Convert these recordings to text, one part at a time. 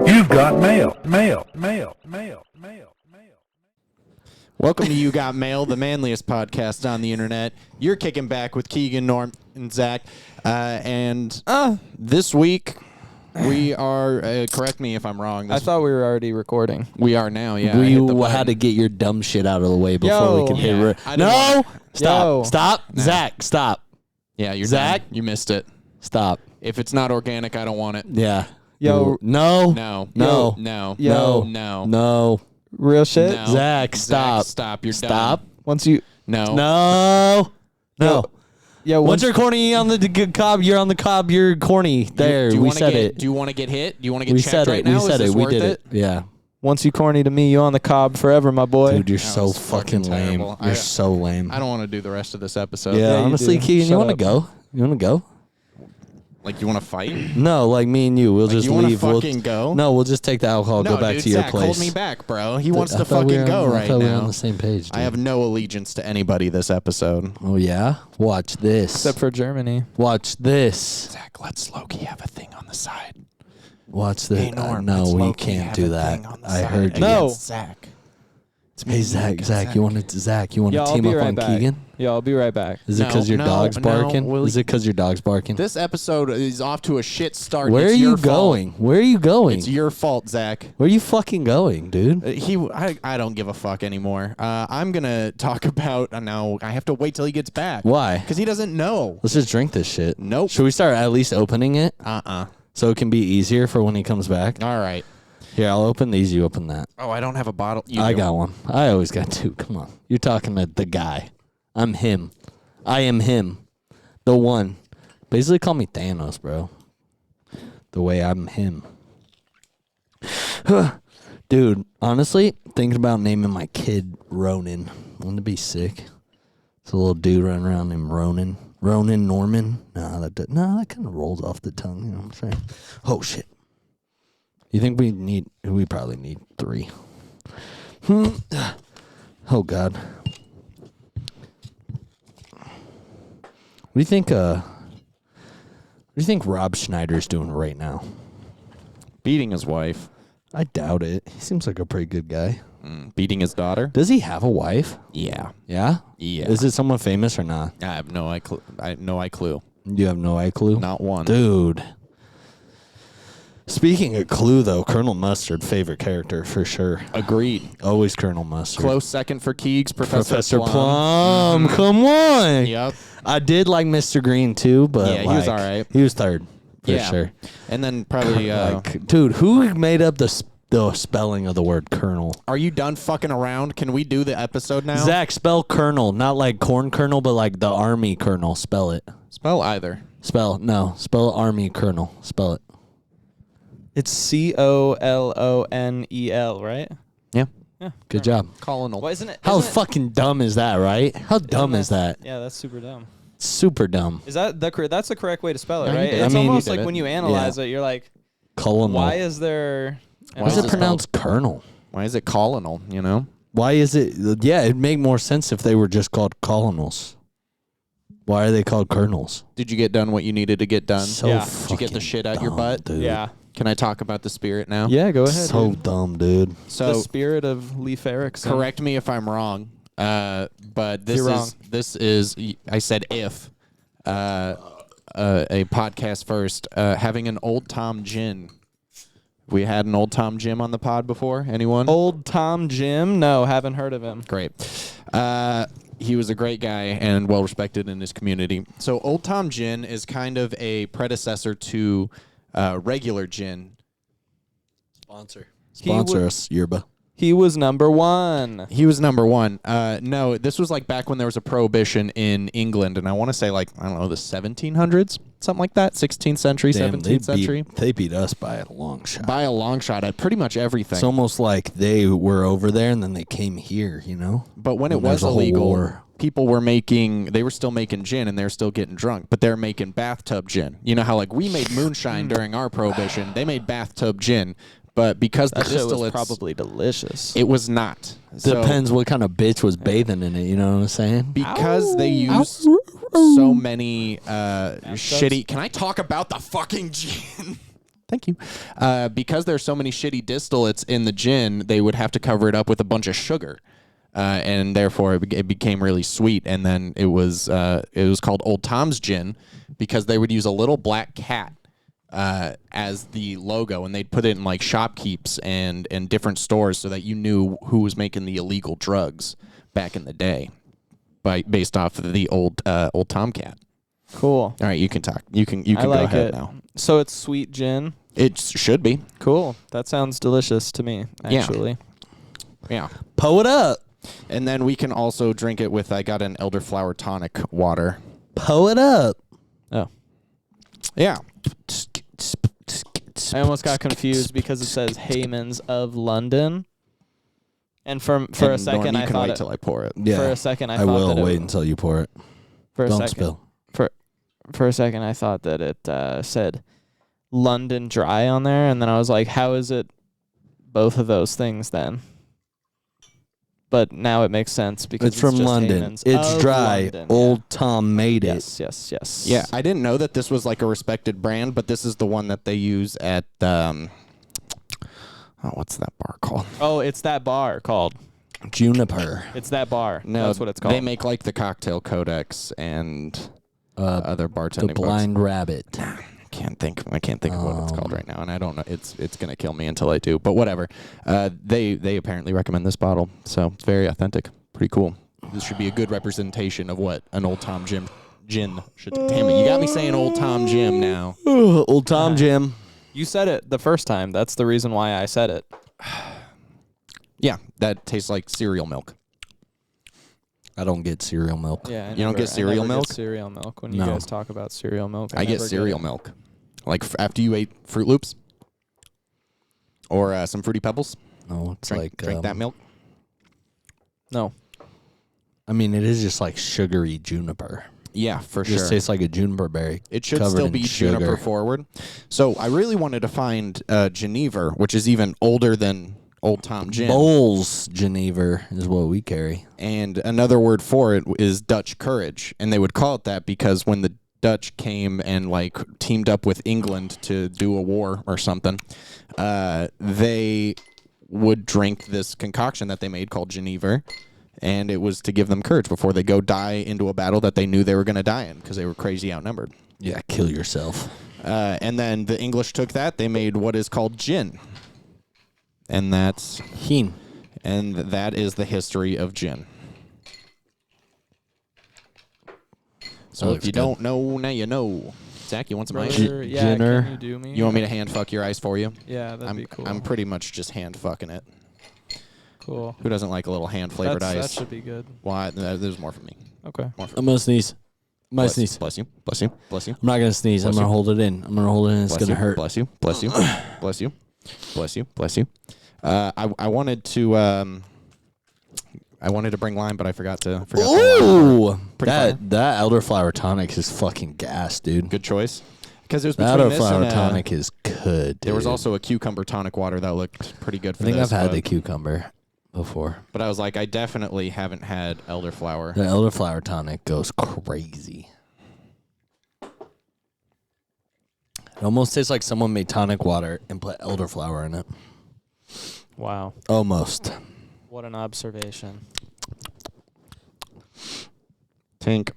You've got mail. Welcome to You Got Mail, the manliest podcast on the internet. You're kicking back with Keegan, Norm, and Zach. And this week, we are, correct me if I'm wrong. I thought we were already recording. We are now, yeah. We had to get your dumb shit out of the way before we can hit No! Stop. No. Zach, stop. Yeah, you're Zach? done. You missed it. Stop. If it's not organic, I don't want it. Yeah. Yo. No. No. No. No. Yo. No. No. Real shit? No. Zach, stop. Stop. You're Stop. done. Once you... No. No. Yeah, Once you're corny on the cob, you're on the cob, you're corny. There, we said it. Do you want to get hit? Do you want to get We checked said right it. now? We said Is it. this We worth did it. Yeah. Once you corny to me, you on the cob forever, my boy. Dude, you're That so was fucking fucking lame. terrible. You're so lame. I don't want to do the rest of this episode. Yeah, you honestly, do. Keegan, you Shut want to up. go? You want to go? Like, you want to fight? No, like me and you. We'll just you want to leave. fucking go? No, we'll just take the alcohol, No, go back dude, to your Zach, place. hold me back, bro. He wants I to thought we fucking were go on- right I thought we were on now. the same page, dude. I have no allegiance to anybody this episode. Oh, yeah? Watch this. Except for Germany. Watch this. Zach, let's low-key have a thing on the side. Watch this. Hey, Norm, No, let's we low-key can't have do a that. thing on the I side heard you. No. against Zach. It's me Hey, and Zach, against Zach, you want to I'll team be up right on back. Keegan? Yeah, I'll be right back. Is it because your dog's barking? will Is it because your dog's barking? This episode is off to a shit start. Where It's are your you fault. going? Where are you going? It's your fault, Zach. Where are you fucking going, dude? I don't give a fuck anymore. I'm gonna talk about. No, I have to wait till he gets back. Why? Because he doesn't know. Let's just drink this shit. Nope. Should we start at least opening it Uh-uh. so it can be easier for when he comes back? All right. Here, I'll open these. You open that. Oh, I don't have a bottle. I got one. I always got two. Come on. You're talking to the guy. I'm him. I am him. The one. Basically call me Thanos, bro. The way I'm him. Dude, honestly, thinking about naming my kid Ronan. Wouldn't it be sick? It's a little dude running around named Ronan. Ronan Norman. That kind of rolls off the tongue. You know what I'm saying? Oh, shit. You think we probably need 3. Oh, God. What do you think Rob Schneider's doing right now? beating his wife. I doubt it. He seems like a pretty good guy. Beating his daughter. Does he have a wife? Yeah. Yeah? Yeah. Is it someone famous or not? I have no clue. You have no clue? Not one. Dude. Speaking of Clue, though, Colonel Mustard, favorite character for sure. Agreed. Always Colonel Mustard. Close second for Keegs, Professor Plum. Come on. Yep. I did like Mr. Green, too, but Yeah, he was all right. He was third, for Yeah. sure. And then probably, Dude, who made up the spelling of the word colonel? are you done fucking around? Can we do the episode now? Zach, spell colonel, not like corn kernel, but like the army colonel. Spell it. Spell either. Spell army colonel. Spell it. It's COLONEL, right? Yeah. Yeah. Good job. Colonel. Why isn't it? How isn't it- fucking dumb is that, right? How dumb is that? Yeah, that's super dumb. Super dumb. Is that that's the correct way to spell it, Yeah, you right? did. It's I mean, almost you did like it. when you analyze it, you're like, Colonel. why is there? Why is is it it pronounced colonel? Why is it colonel, you know? Why is it? Yeah, it'd make more sense if they were just called colonels. Why are they called colonels? Did you get done what you needed to get done? So Yeah. Did you get the fucking shit out your dumb, butt? dude. Yeah. Can I talk about the spirit now? Yeah, go ahead. So dude. dumb, dude. The So spirit of Leif Erikson. correct me if I'm wrong. But You're wrong. this is I said if a podcast first having an Old Tom gin. We had an Old Tom Jim on the pod before. Anyone? Old Tom Jim? No, haven't heard of him. Great. He was a great guy and well respected in his community. So Old Tom Gin is kind of a predecessor to regular gin. Sponsor would- us, Yerba. He was number one. He was number one. No, this was like back when there was a prohibition in England, and I want to say like, I don't know, the 1700s. something like that. 16th century, Damn, 17th century. They beat us by a long shot. By a long shot at pretty much everything. It's almost like they were over there and then they came here, you know? But when it There's was a whole illegal, war. people were they were still making gin and they're still getting drunk, but they're making bathtub gin. You know how like we made moonshine during our prohibition, they made bathtub gin, but because That the shit was distillates, probably delicious. it was not. So Depends what kind of bitch was bathing in it, you know what I'm saying? because they use so many shitty. Can I talk about the fucking gin? Thank you. Because there's so many shitty distillates in the gin, they would have to cover it up with a bunch of sugar. And therefore it became really sweet. And then it was called Old Tom's Gin because they would use a little black cat as the logo, and they'd put it in like shopkeeps and different stores so that you knew who was making the illegal drugs back in the day, based off of the old Tomcat. Cool. All right, you can talk. You can I go like ahead it. now. So it's sweet gin. It should be. Cool. That sounds delicious to me, actually. Yeah. Pull it up. And then we can also drink it with, I got an elderflower tonic water. Pull it up. Oh. Yeah. I almost got confused because it says Hayman's of London. And for a second, I you can thought wait till I pour it. Yeah. for a second, I I thought will that wait until you pour it. for a Don't second, spill. For a second, I thought that it said London Dry on there, and then I was like, how is it both of those things then? But now it makes sense because It's from just London. Hayman's It's of dry. London, Old Tom made it. Yes. Yeah, I didn't know that this was like a respected brand, but this is the one that they use at, what's that bar called? Oh, it's that bar called. Juniper. It's that bar. No, That's what it's called. They make like the Cocktail Codex and other The bartending Blind Rabbit. books. I can't think of what it's called right now, and I don't know. It's gonna kill me until I do. But whatever. They apparently recommend this bottle, so it's very authentic. Pretty cool. This should be a good representation of what an Old Tom gin should. Damn it, you got me saying Old Tom Jim now. Old Tom Jim. You said it the first time. That's the reason why I said it. Yeah, that tastes like cereal milk. I don't get cereal milk. Yeah, You don't get cereal milk? Cereal milk when you No. guys talk about cereal milk. I get never cereal it. milk. Like after you ate Fruit Loops or some Fruity Pebbles. No, it's Drink, like drink that milk. No. I mean, it is just like sugary juniper. Yeah, for It just sure. tastes like a juniper berry. It should covered still in be sugar. juniper forward. So I really wanted to find Geneva, which is even older than Old Tom Gin. Bowls Geneva is what we carry. And another word for it is Dutch courage. And they would call it that because when the Dutch came and like teamed up with England to do a war or something, they would drink this concoction that they made called Geneva. And it was to give them courage before they go die into a battle that they knew they were going to die in because they were crazy outnumbered. Yeah, kill yourself. And then the English took that. They made what is called gin. And that's Heen. and that is the history of gin. So That if looks you good. don't know, now you know. Zach, you want some ice? Brother, yeah, Jenner. can you do me? You want me to hand fuck your ice for you? Yeah, that'd I'm be cool. I'm pretty much just hand fucking it. cool. Who doesn't like a little hand flavored That ice? should be good. Why? There's more for me. Okay. More for I'm going to sneeze. My bless, sneeze. Bless you. Bless you. Bless you. I'm not going to sneeze. I'm Bless going to you. hold it in. I'm going to hold it in. It's Bless going to you. hurt. Bless you. Bless you. Bless you. Bless you. Bless you. I wanted to bring lime, but I forgot to. Ooh! Pretty That elderflower tonic is fucking gas, dude. Good choice. Because it was That between this elderflower and tonic is good, dude. there was also a cucumber tonic water that looked pretty good for I think this. I've had but, the cucumber before. but I was like, I definitely haven't had elderflower. The elderflower tonic goes crazy. It almost tastes like someone made tonic water and put elderflower in it. Wow. Almost. What an observation. Tink.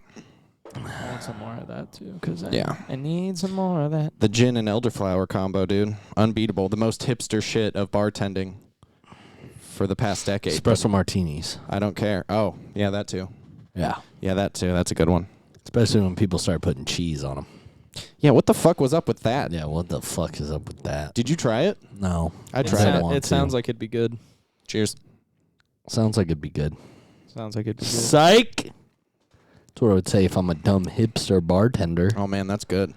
I want some more of that too, because Yeah. I need some more of that. The gin and elderflower combo, dude. Unbeatable. The most hipster shit of bartending for the past decade. Espresso martinis. I don't care. Oh, yeah, that too. Yeah. Yeah, that too. That's a good one. Especially when people start putting cheese on them. Yeah, what the fuck was up with that? Yeah, what the fuck is up with that? Did you try it? No. I It, tried sou- it. want it to. sounds like it'd be good. Cheers. Sounds like it'd be good. Sounds like it'd be good. Psych! That's what I would say if I'm a dumb hipster bartender. Oh, man, that's good.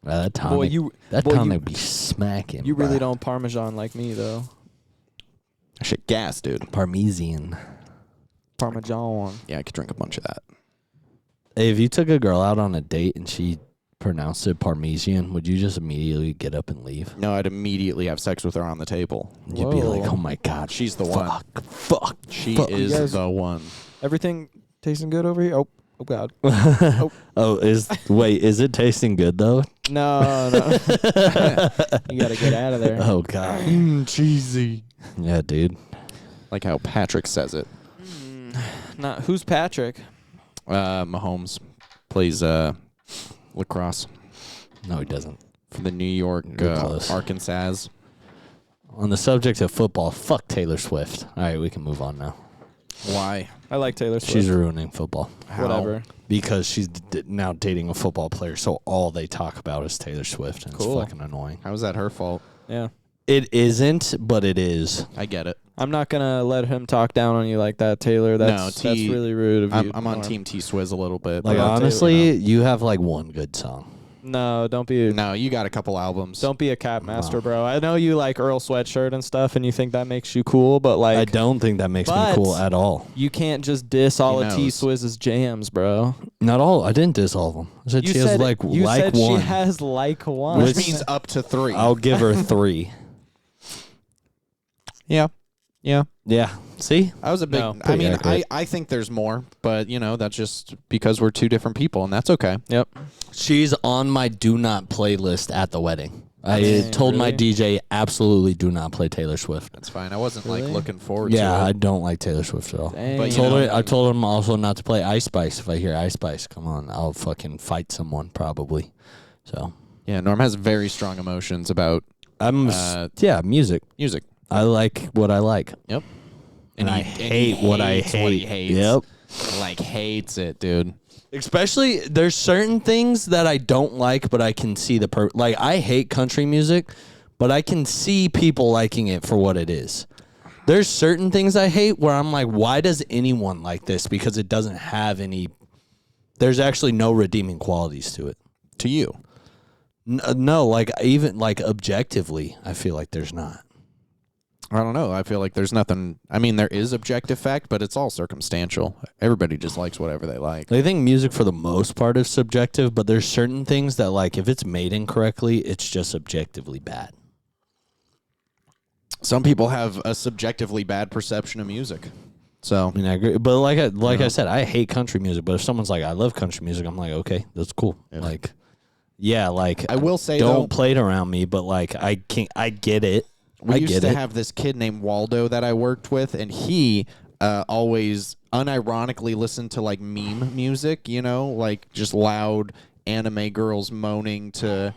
That tonic, Boy, you tonic be smacking. You really bruh. don't Parmesan like me though. That shit gas, dude. Parmesan. Parmesan. Yeah, I could drink a bunch of that. Hey, if you took a girl out on a date and she pronounced it Parmesan, would you just immediately get up and leave? No, I'd immediately have sex with her on the table. You'd be like, Whoa. oh my God, She's the one. Fuck. She fuck. is You guys- the one. Everything tasting good over here? Oh God. Is it tasting good though? No. You gotta get out of there. Oh God. Cheesy. Yeah, dude. Like how Patrick says it. Not who's Patrick? Mahomes plays lacrosse No, he doesn't. for the New York You're close. Arkansas. On the subject of football, fuck Taylor Swift. All right, we can move on now. Why? I like Taylor Swift. She's ruining football Whatever. because she's now dating a football player, so all they talk about is Taylor Swift, and Cool. it's fucking annoying. How is that her fault? Yeah. It isn't, but it is. I get it. I'm not gonna let him talk down on you like that, Taylor. That's really rude of you. I'm on Norm. Team T Swizz a little bit. Like but honestly, you have like one good song. No, don't be. no, you got a couple albums. Don't be a cap master, bro. I know you like Earl Sweatshirt and stuff, and you think that makes you cool, but like, I don't think that makes me But- cool at all. you can't just diss all He of T knows. Swizz's jams, bro. Not all. I didn't diss all of them. I said You she said has like you said one. she has like one. which Which- means up to 3. I'll give her 3. Yeah. Yeah. Yeah. See? I was a big. No. I Pretty mean, accurate. I think there's more, but that's just because we're two different people, and that's okay. Yep. She's on my do not playlist at the wedding. I Dang, told my really? DJ absolutely do not play Taylor Swift. That's fine. I wasn't Really? like looking forward Yeah, to I it. don't like Taylor Swift at all. Dang. But, I told him also not to play Ice Spice. If I hear Ice Spice, come on, I'll fucking fight someone probably. So Yeah, Norm has very strong emotions about music. music. I like what I like. Yep. And I he hate what I hates what he hate. hates. Yep. Like hates it, dude. Especially there's certain things that I don't like, but I can see like I hate country music, but I can see people liking it for what it is. There's certain things I hate where I'm like, why does anyone like this? Because it doesn't have any. There's actually no redeeming qualities to it. To you. No, like even like objectively, I feel like there's not. I don't know. I feel like there's nothing. I mean, there is objective fact, but it's all circumstantial. Everybody just likes whatever they like. I think music for the most part is subjective, but there's certain things that like if it's made incorrectly, it's just objectively bad. Some people have a subjectively bad perception of music. So, I mean, I agree, but I said, I hate country music. But if someone's like, I love country music, I'm like, okay, that's cool. Yeah. Like, yeah, like I will say, don't though, play it around me. But like, I get it. we I used get to it. have this kid named Waldo that I worked with, and he always unironically listened to like meme music, like just loud anime girls moaning to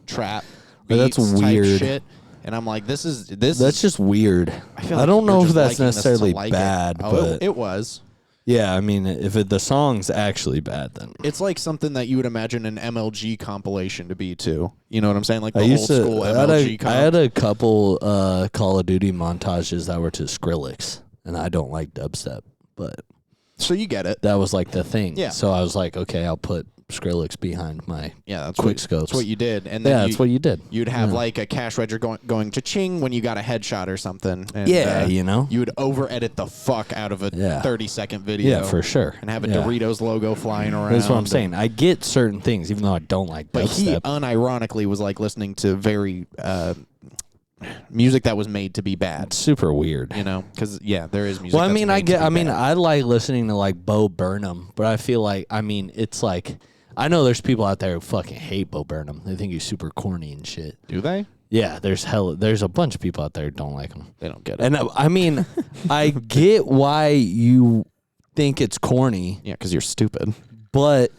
trap That's beats type weird. shit. And I'm like, this is That's just weird. I feel I like don't know you're if just that's liking this to necessarily like it. bad, Oh, but it was. yeah, I mean, if the song's actually bad, then It's like something that you would imagine an MLG compilation to be too. You know what I'm saying? Like the I old used to. school I had MLG a, comp. I had a couple Call of Duty montages that were to Skrillex, and I don't like dubstep, but So you get it. that was like the thing. Yeah. So I was like, okay, I'll put Skrillex behind my Yeah, that's quick what, scopes. That's what you did. And then Yeah, that's what you did. You'd have Yeah. like a cash register going cha-ching when you got a headshot or something. And, Yeah, you know? You would over-edit the fuck out of a Yeah. 30-second video. Yeah, for sure. And have a Yeah. Doritos logo flying around. That's what I'm saying. I get certain things, even though I don't like But he dubstep. unironically was like listening to very music that was made to be bad. It's super weird. Because there is music. Well, I that's mean, made to be bad. I like listening to like Bo Burnham, but I feel like, it's like, I know there's people out there who fucking hate Bo Burnham. They think he's super corny and shit. Do they? Yeah, there's a bunch of people out there who don't like him. They don't get it. And I mean, I get why you think it's corny, Yeah, because you're stupid. but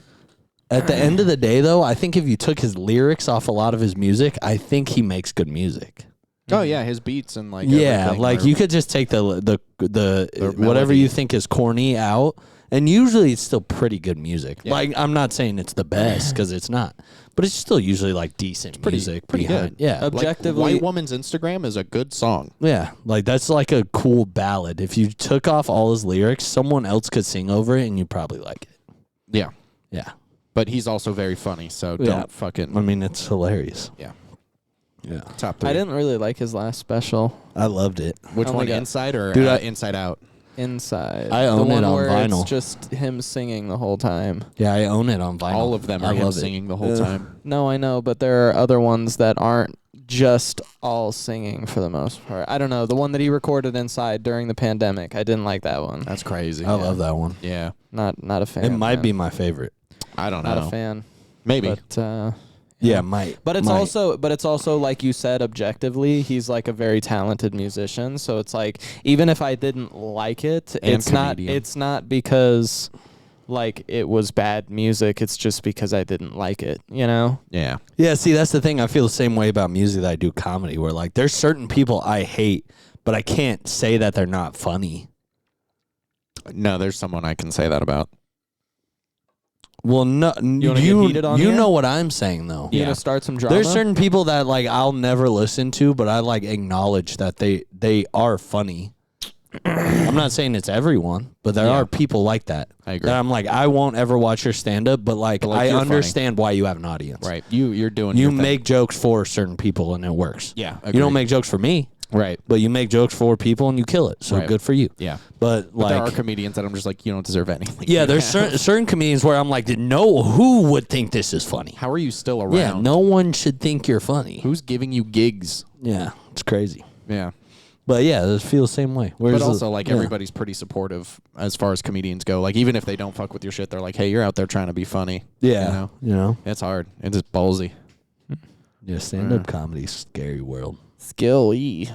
at the end of the day, though, I think if you took his lyrics off a lot of his music, I think he makes good music. Oh yeah, his beats and like Yeah, everything like are- you could just take the whatever melody. you think is corny out, and usually it's still pretty good music. Yeah. Like I'm not saying it's the best because it's not, but it's still usually like decent music. pretty behind- good. Yeah, Like, Objectively- White Woman's Instagram is a good song. yeah, like that's like a cool ballad. If you took off all his lyrics, someone else could sing over it, and you'd probably like it. Yeah. Yeah, But he's also very funny, so Yeah. don't fucking... I mean, it's hilarious. Yeah. Yeah. Top 3. I didn't really like his last special. I loved it. Which Oh my one, God. Inside or Dude, Inside Out? Inside. I own the it one on where vinyl. It's just him singing the whole time. Yeah, I own it on vinyl. All of them I are him love it. singing the whole time. No, I know, but there are other ones that aren't just all singing for the most part. I don't know. The one that he recorded inside during the pandemic, I didn't like that one. That's crazy. I love that one. Yeah. Not a fan. It might man. be my favorite. I don't know. Not a fan. Maybe. But Yeah, might. But it's might. also like you said, objectively, he's like a very talented musician. So it's like, even if I didn't like it, And it's not because like it was bad music. It's just because I didn't like it, you know? Yeah. Yeah, see, that's the thing. I feel the same way about music that I do comedy, where like there's certain people I hate, but I can't say that they're not funny. No, there's someone I can say that about. Well, no, You wanna get heated on you here? know what I'm saying though. You Yeah. gonna start some drama? There's certain people that like I'll never listen to, but I like acknowledge that they are funny. I'm not saying it's everyone, but there Yeah. are people like that. I agree. That I'm like, I won't ever watch your stand up, but like, But, like, I you're understand why you have an audience. Right. You're doing You your thing. make jokes for certain people and it works. Yeah. You don't make jokes for me, Right. but you make jokes for people and you kill it. So Right. good for you. Yeah. But But there are like, comedians that I'm just like, you don't deserve anything. yeah, there's certain comedians where I'm like, no, who would think this is funny? How are you still around? Yeah, no one should think you're funny. Who's giving you gigs? Yeah, it's crazy. Yeah. But yeah, it feels the same way. But also, like, everybody's pretty supportive as far as comedians go. Like, even if they don't fuck with your shit, they're like, hey, you're out there trying to be funny. Yeah, You know? It's hard. It's just ballsy. yeah, stand-up comedy's a scary world. Skill E.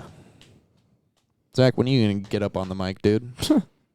Zach, when are you going to get up on the mic, dude?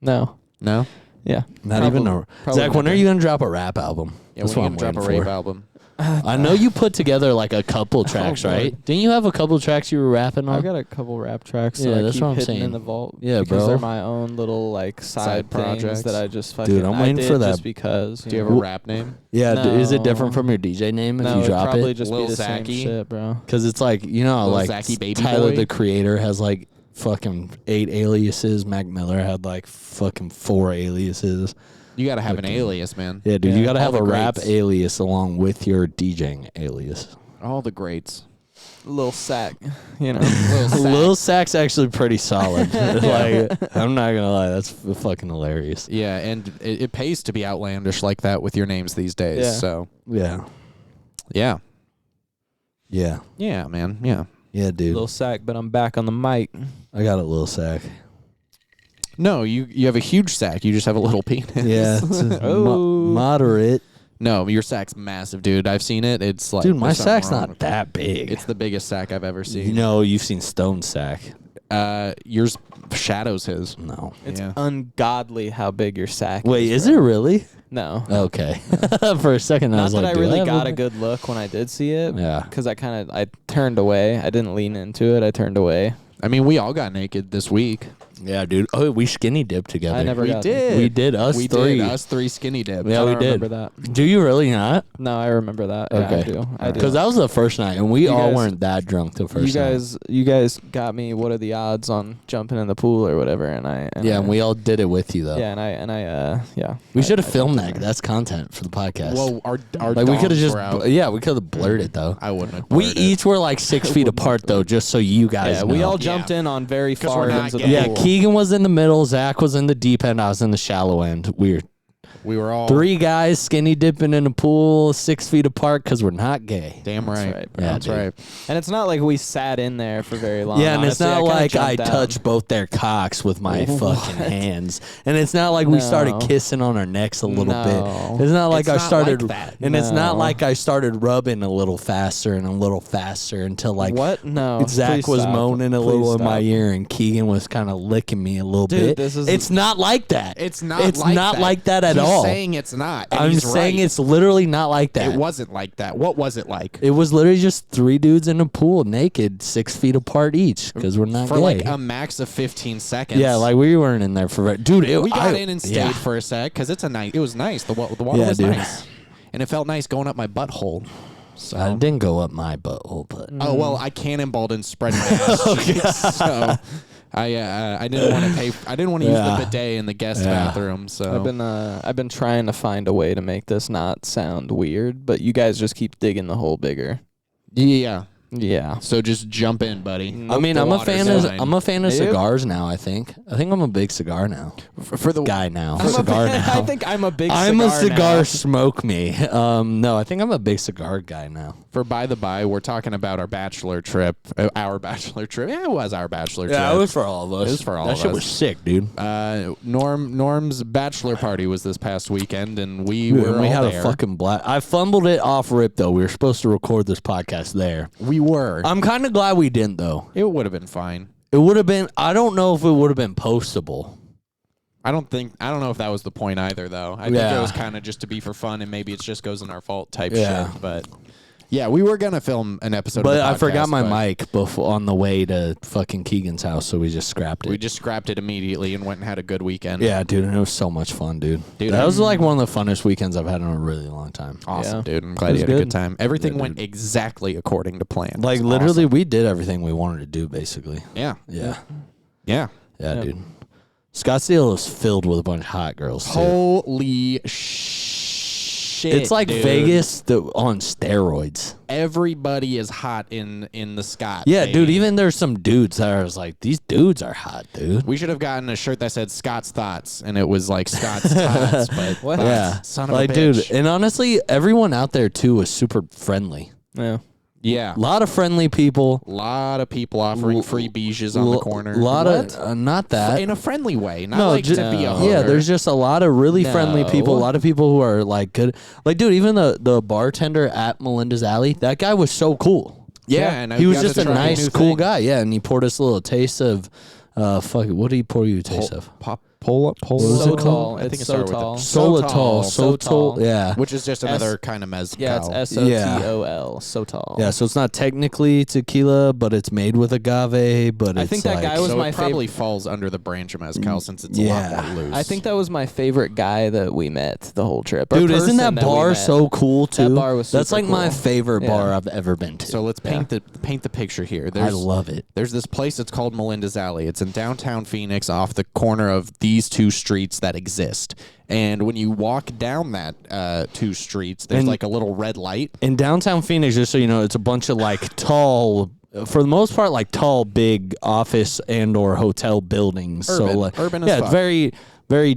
No. No? Yeah. Not even probably Zach. When not. are you gonna drop a rap album? Yeah, That's when what are I'm you going to drop a waiting rape for. album? I know you put together like a couple tracks, Lord. right? Didn't you have a couple tracks you were rapping on? I've got a couple rap tracks Yeah, that I that's keep what I'm hidden saying. in the vault. Yeah, because bro. they're my own little like side projects. projects that I just fucking. Dude, I'm I waiting did for that. just because. Do you have a rap name? Yeah, is it No. different from your DJ name if No, you it'd drop probably it? just Lil be the same Zacky? shit, bro. Because it's like, you know, how, Lil like Zacky Baby Tyler Boy? the Creator has like fucking 8 aliases. Mac Miller had like fucking 4 aliases. You got to have an alias, man. Yeah, dude, Yeah, you got to all have a the rap greats. alias along with your DJing alias. All the greats. Little sack, you know. Lil Sack's actually pretty solid. Like, I'm not gonna lie, that's fucking hilarious. Yeah, and it pays to be outlandish like that with your names these days. Yeah. So, Yeah, yeah. yeah, Yeah, man. Yeah. yeah, dude. Little sack, but I'm back on the mic. I got a Lil Sack. No, you have a huge sack. You just have a little penis. Yeah, it's Oh. moderate. No, your sack's massive, dude. I've seen it. It's like Dude, my there's something sack's wrong not with it. that big. It's the biggest sack I've ever seen. You know, you've seen Stone's sack. Yours shadows his. No. It's Yeah. ungodly how big your sack Wait, is. is it bro. really? No. Okay. For a second, I Not was that like, I really have got a good look when I did see it. Yeah. Because I turned away. I didn't lean into it. I turned away. I mean, we all got naked this week. Yeah, dude. Oh, we skinny dipped together. I never We got did. We did. Us we three. did. Us three skinny dipped. Yeah, I we don't did. remember that. Do you really not? No, I remember that. Yeah, Okay. I do. I do. Because that was the first night, and we You all guys- weren't that drunk the first you guys got me. What are the odds on jumping in the pool or whatever? And night. Yeah, and we all did it with you though. Yeah, yeah. We should I have filmed jumped that. in there. That's content for the podcast. Well, our like we could have dongs just were out. we could have blurred it though. I wouldn't have. We blurred it. each were like 6 feet apart though, just so you guys Yeah, know. we all jumped in on very 'Cause far we're not ends of gay. the Yeah, pool. Keegan was in the middle, Zach was in the deep end, I was in the shallow end. We were all 3 guys skinny dipping in a pool 6 feet apart because we're not gay. Damn right. That's right, bro. Yeah, That's dude. right. And it's not like we sat in there for very long. Yeah, and it's honestly. not kinda like I jumped out. touched both their cocks with my What? fucking hands. And it's not like we started No. kissing on our necks a little No. bit. It's not like It's I not started like that. and it's not No. like I started rubbing a little faster and a little faster until like What? No. Zach please was stop. moaning a Please little in my stop. ear and Keegan was kind of licking me a little Dude, bit. this is- It's not like that. It's not. It's like not that. like that at He's all. saying it's not. And I'm he's saying right. it's literally not like that. It wasn't like that. What was it like? It was literally just 3 dudes in a pool naked 6 feet apart each because we're not For gay. like a max of 15 seconds. Yeah, like we weren't in there for dude. we got in and stayed yeah. for a sec because it's a nice. It was nice. The water Yeah, was dude. nice, and it felt nice going up my butthole. So. I didn't go up my butthole, but Oh well, I cannonballed and spread my ass cheeks, so I didn't want to pay. I didn't want to use Yeah. the bidet in the guest bathroom. So I've been trying to find a way to make this not sound weird, but you guys just keep digging the hole bigger. yeah. Yeah. So just jump in, buddy. I mean, The I'm a water's fan of fine. Dude. cigars now. I think I'm a big cigar now. For the Guy now, I'm cigar now. I think I'm a big I'm a cigar now. smoke me. No, I think I'm a big cigar guy now. For by the by, we're talking about our bachelor trip. Our bachelor trip. Yeah, it was our bachelor trip. Yeah, it was for all of us. It was for all that of shit us. was sick, dude. Norm's bachelor party was this past weekend, and we Dude, were and we all had there. a fucking blast. I fumbled it off rip though. We were supposed to record this podcast there. We were. I'm kind of glad we didn't though. It would have been fine. It would have been. I don't know if it would have been postable. I don't know if that was the point either, though. I think Yeah. it was kind of just to be for fun, and maybe it just goes in our fault type Yeah. shit. But yeah, we were gonna film an episode. But of the I forgot podcast, my but mic before on the way to fucking Keegan's house, so we just scrapped it. We just scrapped it immediately and went and had a good weekend. Yeah, dude, and it was so much fun, dude. Dude, That was like one of the funnest weekends I've had in a really long time. Awesome, Yeah. dude. I'm glad was you had a good. good time. Everything Yeah, went dude. exactly according to plan. Like It was literally, awesome. we did everything we wanted to do, basically. Yeah, Yeah, yeah. yeah, Yep. dude. Scottsdale is filled with a bunch of hot girls. Too. Holy shit! It's like dude. Vegas on steroids. Everybody is hot in the Scott. Yeah, baby. dude. Even there's some dudes that are like, these dudes are hot, dude. We should have gotten a shirt that said Scott's Thoughts, and it was like Scott's Tots, but What? thoughts. Yeah, Son of like, a bitch. dude. And honestly, everyone out there too was super friendly. Yeah. Yeah. A lot of friendly people. A lot of people offering free beiges on the corner. lot What? of not that. In a friendly way, not No, like ju- to be a no. hooker. Yeah, there's just a lot of really friendly people. A No. lot of people who are like good. Like, dude, even the bartender at Melinda's Alley, that guy was so cool. yeah, and I He was got just to a try nice, new cool thing. guy. Yeah, and he poured us a little taste of, fuck it. What did he pour you a taste of? Pull up. What was So it called? tall. I think It's it so started with tall. a- Solitol. So tall. Yeah. Which is just another kind of mezcal. Yeah, it's SOTOL. So tall. Yeah, so it's not technically tequila, but it's made with agave. But I it's think that like, guy was so my it probably falls under the branch of mezcal since it's a yeah. lot more loose. I think that was my favorite guy that we met the whole trip. Or Dude, isn't person that we bar met. so cool too? That bar was That's super like my cool. favorite Yeah. bar I've ever been to. So let's paint the picture here. I love it. There's this place that's called Melinda's Alley. It's in downtown Phoenix off the corner of these two streets that exist. And when you walk down that two streets, there's And- like a little red light. In downtown Phoenix, just so you know, it's a bunch of like tall, for the most part, like tall, big office and or hotel buildings. Urban. So like, Urban as yeah, fuck. it's very, very,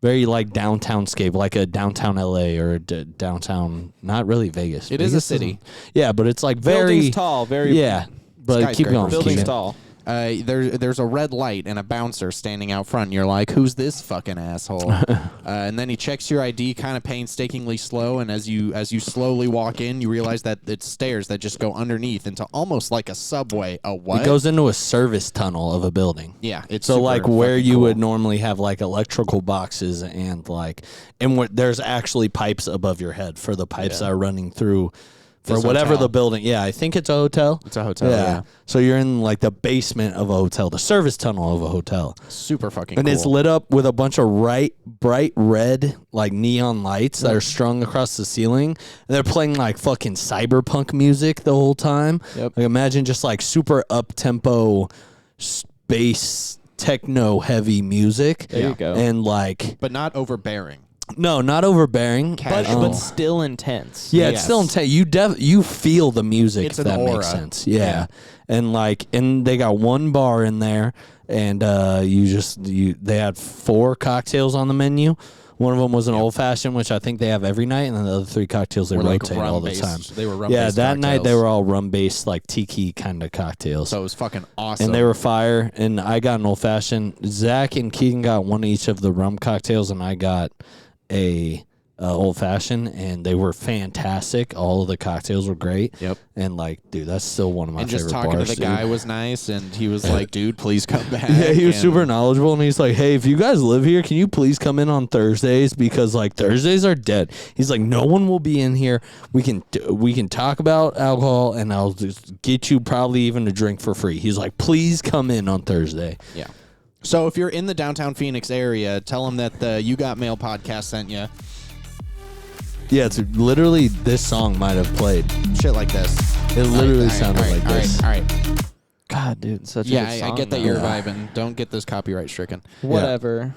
very like downtown scape, like a downtown LA or a downtown, not really Vegas. It is a Vegas city. isn't- Yeah, but it's like very Building's tall. Very Yeah, but keep Skyscraper. going. Building's Keegan. tall. There's a red light and a bouncer standing out front. And you're like, who's this fucking asshole? And then he checks your ID kind of painstakingly slow. And as you slowly walk in, you realize that it's stairs that just go underneath into almost like a subway. A what? It goes into a service tunnel of a building. Yeah. It's So super like where fucking you cool. would normally have like electrical boxes and like there's actually pipes above your head for the pipes that are running through for This whatever hotel. the building. Yeah, I think it's a hotel. It's a hotel. Yeah. So you're in like the basement of a hotel, the service tunnel of a hotel. Super fucking And cool. it's lit up with a bunch of bright red like neon lights that are strung across the ceiling. And they're playing like fucking cyberpunk music the whole time. Yep. Like imagine just like super up tempo space techno heavy music. There you go. And like but not overbearing. no, not overbearing. but still intense. Yeah, it's Yes. still intense. You feel the music. It's if an that aura. makes sense. Yeah. Yeah. And they got one bar in there, and they had 4 cocktails on the menu. One of them was an old fashioned, which I think they have every night, and then the other 3 cocktails they Were like rotate all the time. rum-based- They were rum. Yeah, that night they were all rum based, like tiki kind of cocktails. So it was fucking awesome. And they were fire, and I got an old fashioned. Zach and Keegan got one each of the rum cocktails, and I got a old fashioned, and they were fantastic. All of the cocktails were great. Yep. And like, dude, that's still one of my and favorite just talking bars. to the dude. guy was nice, and he was like, "Dude, please come back." Yeah, he was and super knowledgeable, and he's like, "Hey, if you guys live here, can you please come in on Thursdays because like Thursdays are dead." He's like, "No one will be in here. We can talk about alcohol, and I'll just get you probably even a drink for free." He's like, "Please come in on Thursday." Yeah. So if you're in the downtown Phoenix area, tell them that the You Got Mail podcast sent you. Yeah, it's literally this song might have played. Shit like this. It literally All right, sounded all right, like all right, this. All right. God, God, dude, such a Yeah, good song, I get that though. you're vibing. Don't get this copyright stricken. Whatever.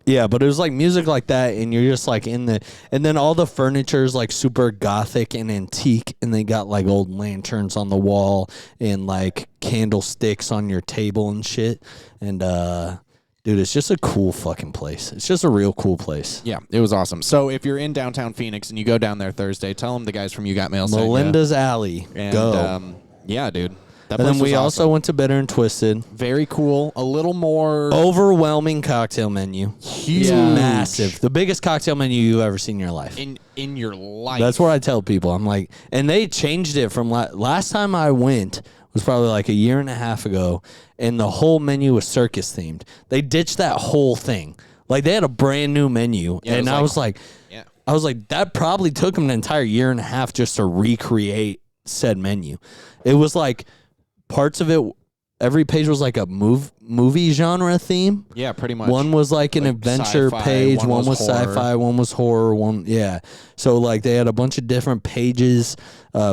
Yeah, but it was like music like that, and you're just like in the, and then all the furniture is like super gothic and antique, and they got like old lanterns on the wall and like candlesticks on your table and shit. And dude, it's just a cool fucking place. It's just a real cool place. Yeah, it was awesome. So if you're in downtown Phoenix and you go down there Thursday, tell them the guys from You Got Mail sent you. Melinda's Alley. And, Go. yeah, dude. That And place then we was also awesome. went to Bitter and Twisted. Very cool. A little more Overwhelming cocktail menu. huge. Massive. The biggest cocktail menu you've ever seen in your life. in your life. That's what I tell people. I'm like, and they changed it from last time I went was probably like a year and a half ago, and the whole menu was circus themed. They ditched that whole thing. Like they had a brand new menu, Yeah, and I was like, that probably took them an entire year and a half just to recreate said menu. It was like parts of it. Every page was like a movie genre theme. Yeah, pretty much. One was like an adventure sci-fi, page. One was horror. sci-fi. One was horror. So like they had a bunch of different pages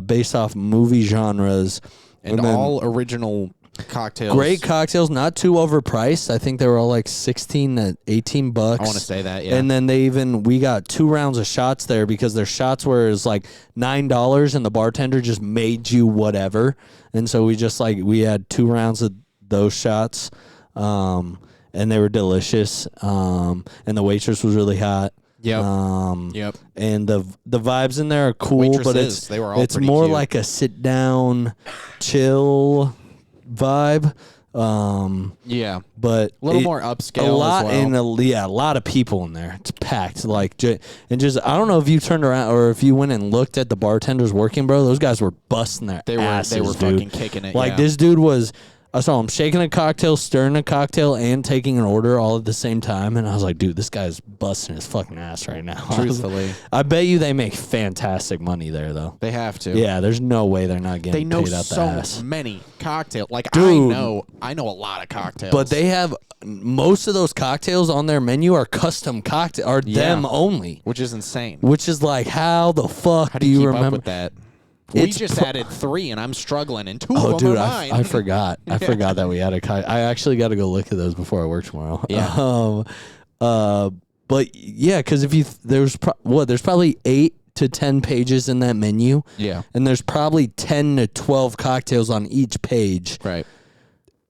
based off movie genres. and then all original cocktails. Great cocktails, not too overpriced. I think they were all like 16 to 18 bucks. I want to say that, yeah. And then we got 2 rounds of shots there because their shots were like $9 and the bartender just made you whatever. And so we had 2 rounds of those shots. And they were delicious. And the waitress was really hot. Yep. Yep. And the vibes in there are cool, but They were all it's pretty more cute. like a sit down, chill vibe. Yeah. But A little more upscale a lot as well. a lot of people in there. It's packed. Like I don't know if you turned around or if you went and looked at the bartenders working, bro. Those guys were busting their asses, they were dude. fucking kicking it. Like yeah. this dude was. I saw him shaking a cocktail, stirring a cocktail, and taking an order all at the same time. And I was like, dude, this guy's busting his fucking ass right now. Truthfully. I bet you they make fantastic money there, though. They have to. Yeah, there's no way they're not getting They know paid out the so ass. many cocktails. Like Dude. I know a lot of cocktails. But they have most of those cocktails on their menu are custom cocktail, are them only, which is insane. which is like, how the fuck How do do you keep remember up with that? We It's just pro- added 3, and I'm struggling, and 2 Oh, of them dude, are mine. I forgot. I forgot that we had a cocktail. I actually got to go look at those before I work tomorrow. Yeah. But yeah, because if you there's probably 8 to 10 pages in that menu. Yeah. And there's probably 10 to 12 cocktails on each page. Right.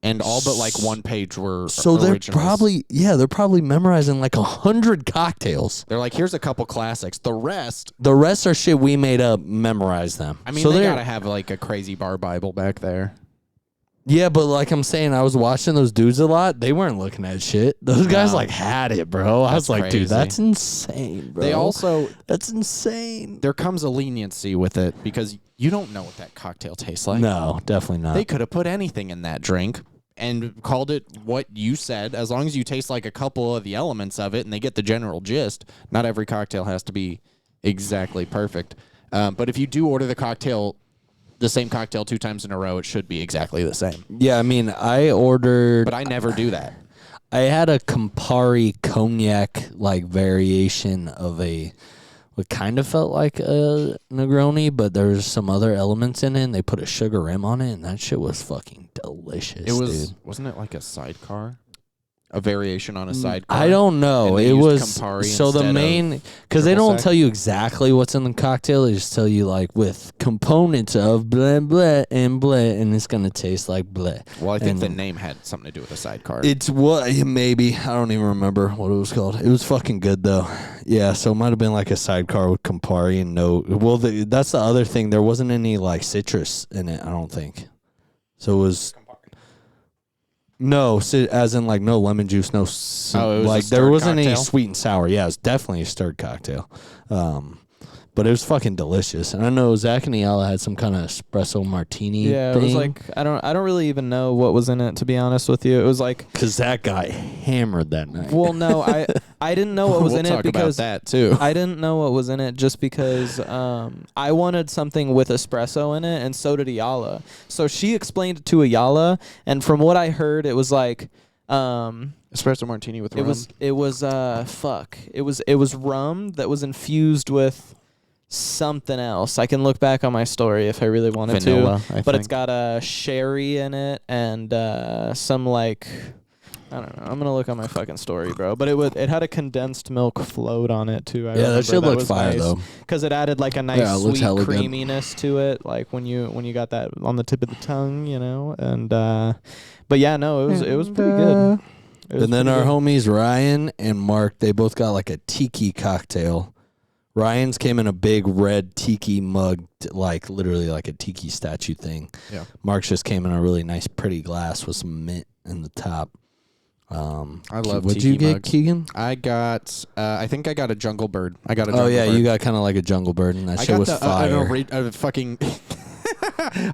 And all but like one page were So they're originals. probably memorizing like 100 cocktails. They're like, here's a couple classics. The rest, The rest are shit we made up. Memorize them. I mean, so they they're- gotta have like a crazy bar Bible back there. Yeah, but like I'm saying, I was watching those dudes a lot. They weren't looking at shit. Those guys No. like had it, bro. I was That's like, crazy. dude, that's insane, bro. They also, that's insane. there comes a leniency with it because you don't know what that cocktail tastes like. No, definitely not. They could have put anything in that drink and called it what you said, as long as you taste like a couple of the elements of it and they get the general gist. Not every cocktail has to be exactly perfect. But if you do order the same cocktail 2 times in a row, it should be exactly the same. Yeah, I mean, I ordered. But I never do that. I had a Campari cognac like variation of what kind of felt like a Negroni, but there's some other elements in it, and they put a sugar rim on it, and that shit was fucking delicious. It was, dude. wasn't it like a sidecar? A variation on a sidecar? I don't know. And they It used was Campari so the instead of main because they triple don't sec? tell you exactly what's in the cocktail. They just tell you like with components of blah blah and blah, and it's gonna taste like blah. Well, I think the And name had something to do with a sidecar. It's what maybe I don't even remember what it was called. It was fucking good though. Yeah, so it might have been like a sidecar with Campari and no. Well, that's the other thing. There wasn't any like citrus in it. I don't think. So it was. No, as in like no lemon juice, no. Oh, it was a like there stirred wasn't any cocktail? sweet and sour. Yeah, it was definitely a stirred cocktail. But it was fucking delicious. And I know Zach and Iala had some kind of espresso martini. Yeah, it was like I don't really even know what was in it, to be honest with you. It was like, because Zach got hammered that night. well, no, I didn't know what was we'll in talk it because about that too. I didn't know what was in it just because I wanted something with espresso in it, and so did Ayala. So she explained it to Ayala, and from what I heard, it was like Espresso martini with rum. it was rum that was infused with something else. I can look back on my story if I really wanted Vanilla, to. I But it's think. got a sherry in it and some like I don't know. I'm gonna look on my fucking story, bro. But it had a condensed milk float on it too. Yeah, that shit looked fire though. Because it added like a nice Yeah, it looks sweet hella good. creaminess to it, like when you got that on the tip of the tongue, you know. And but yeah, no, it was pretty good. It was And then pretty our good. homies Ryan and Mark, they both got like a tiki cocktail. Ryan's came in a big red tiki mug, like literally like a tiki statue thing. Yeah. Mark's just came in a really nice, pretty glass with some mint in the top. I love What'd tiki you get, mugs. Keegan? I got, I think I got a jungle bird. I got a Oh jungle yeah, bird. you got kind of like a jungle bird, and that I shit got was the, fire. fucking.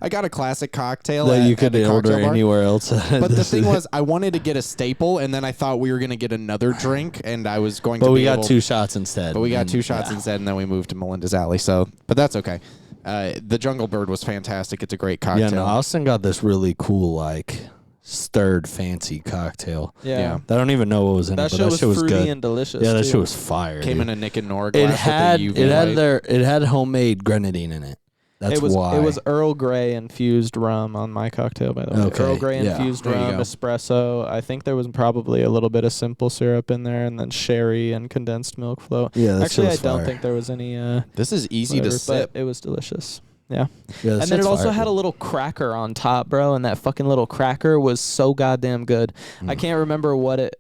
I got a classic cocktail that at, you at could the order cocktail bar. anywhere else. But the thing was, I wanted to get a staple, and then I thought we were going to get another drink, and I was going but to we be got able, 2 shots instead. But we got and- 2 shots yeah. instead, and then we moved to Melinda's Alley. So, but that's okay. The Jungle Bird was fantastic. It's a great cocktail. Yeah, no, Austin got this really cool, like, stirred fancy cocktail. Yeah. I don't even know what was in That it, but shit that was shit was fruity good. and delicious. Yeah, that too. shit was fire. Came dude. in a Nick and Nora It glass had with the UV light. it had homemade grenadine in it. That's it was why it was Earl Grey infused rum on my cocktail, by the way. Okay, Earl Grey yeah. infused There you rum, go. espresso. I think there was probably a little bit of simple syrup in there, and then sherry and condensed milk float. Yeah, that Actually, I shit was don't fire. think there was any. This is easy to whatever, sip. but it was delicious. Yeah, Yeah, that and then it shit's also fire, had a dude. little cracker on top, bro, and that fucking little cracker was so goddamn good. I can't remember what it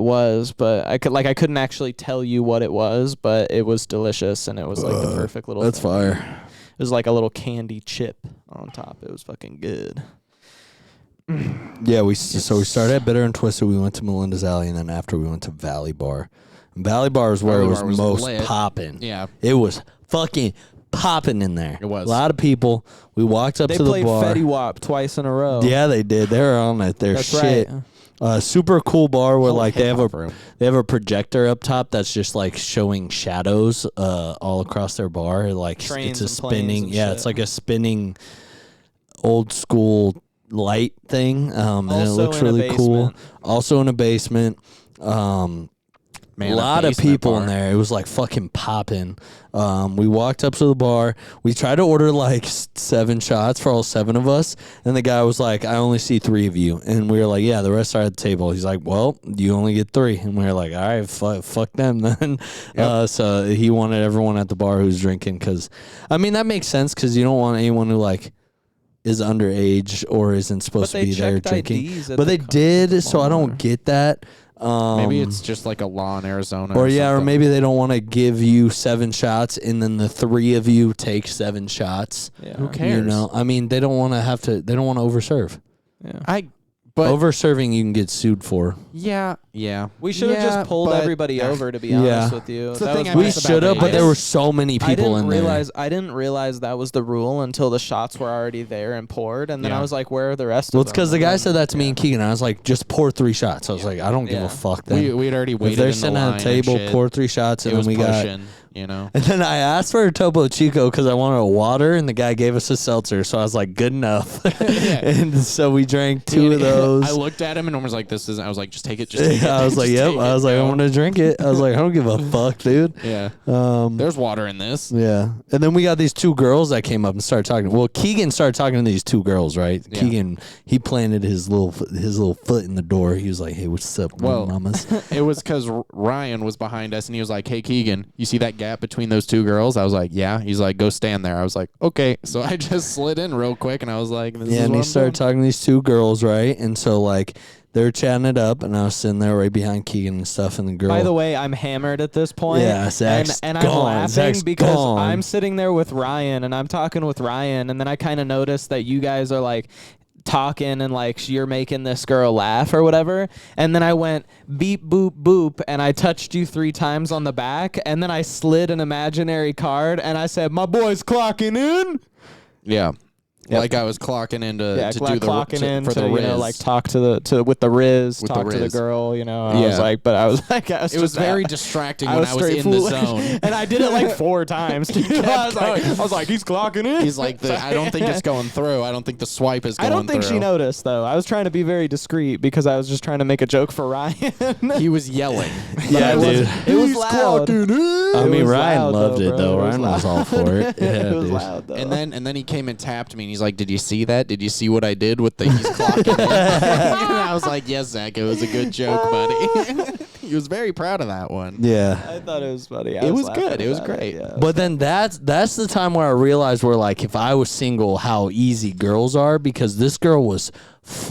was, but I couldn't actually tell you what it was, but it was delicious, and it was like the perfect little. That's thing. fire. It was like a little candy chip on top. It was fucking good. Yeah, so we started at Bitter and Twisted. We went to Melinda's Alley, and then after we went to Valley Bar. And Valley Bar is where Valley it was Bar was most lit. popping. Yeah. It was fucking popping in there. It was. A lot of people. We walked up They to the played bar. Fetty Wap twice in a row. Yeah, they did. They were on it. Their That's shit. right. Super cool bar where Whole like they have a hip-hop room. projector up top that's just like showing shadows all across their bar. Like Trains it's a and planes spinning. and Yeah, shit. it's like a spinning old school light thing. And it Also looks in a really cool. basement. Also in a basement. Man, A lot of basement people bar. in there. It was like fucking popping. We walked up to the bar. We tried to order like 7 shots for all 7 of us, and the guy was like, "I only see 3 of you." And we were like, "Yeah, the rest are at the table." He's like, "Well, you only get 3." And we were like, "All right, fuck them then." So he wanted everyone at the bar who's drinking, because I mean that makes sense, because you don't want anyone who like is underage or isn't supposed But to they be there checked drinking. IDs at But the they did, so I bar. don't get that. Maybe it's just like a law in Arizona. Or yeah, or something. maybe they don't want to give you 7 shots and then the 3 of you take 7 shots. Yeah. Who cares? You know, I mean, they don't want to overserve. Yeah. But Overserving you can get sued for. yeah. We should have just pulled everybody over, to be Yeah. honest with you. It's the That thing was I my- We miss about should have, Vegas. but there were so many people in there. I didn't realize that was the rule until the shots were already there and poured, and then Yeah. I was like, "Where are the rest Well, of it's them?" because the And guy then- said that to me and Keegan. I was like, just pour 3 shots. I was like, I don't give Yeah. a fuck then. We had already waited If they're in the sitting line at a table, and shit. pour 3 shots, It and was then we got. pushing, you know. And then I asked for a Topo Chico because I wanted a water, and the guy gave us a seltzer. So I was like, good enough. And so we drank 2 of those. I looked at him and was like, "This isn't." I was like, "Just take it." Just take it. I was like, just yep. take I it, was like, go." I'm gonna drink it. I was like, I don't give a fuck, dude. Yeah. Um, There's water in this. yeah. And then we got these 2 girls that came up and started talking. Well, Keegan started talking to these 2 girls, right? Yeah. Keegan, he planted his little foot in the door. He was like, hey, what's up, Well, mamas? It was because Ryan was behind us and he was like, "Hey, Keegan, you see that gap between those 2 girls?" I was like, "Yeah." He's like, "Go stand there." I was like, "Okay." So I just slid in real quick and I was like, "This Yeah, is and what he I'm started doing." talking to these 2 girls, right? And so like they're chatting it up, and I was sitting there right behind Keegan and stuff, and the girl. By the way, I'm hammered at this point. Yeah, Zach's and I'm gone. laughing Zach's because gone. I'm sitting there with Ryan and I'm talking with Ryan, and then I kind of noticed that you guys are like talking and like you're making this girl laugh or whatever, and then I went beep boop boop and I touched you 3 times on the back, and then I slid an imaginary card and I said, "My boy's clocking in." Yeah. Yep. Like I was clocking in to do clocking in for to, the Riz. like talk to with the Riz, With the talk to the Riz. girl, and I Yeah. was like, but I was like, It was very distracting when I was straight in the foolish. zone. And I did it like 4 times. Dude. I was like, he's clocking in. He's like, I don't think it's going through. I don't think the swipe is going I don't think through. she noticed though. I was trying to be very discreet because I was just trying to make a joke for Ryan. He was yelling. Yeah, dude. It was loud. I mean, was Ryan loud, loved though, it bro. though. It was Ryan was all for it. Yeah, It was dude. loud though. And then he came and tapped me, and he's like, "Did you see that? Did you see what I did with the he's clocking in?" And I was like, "Yes, Zach, it was a good joke, buddy." He was very proud of that one. Yeah. I thought it was funny. It was good. It was great. But then that's the time where I realized where like if I was single, how easy girls are, because this girl was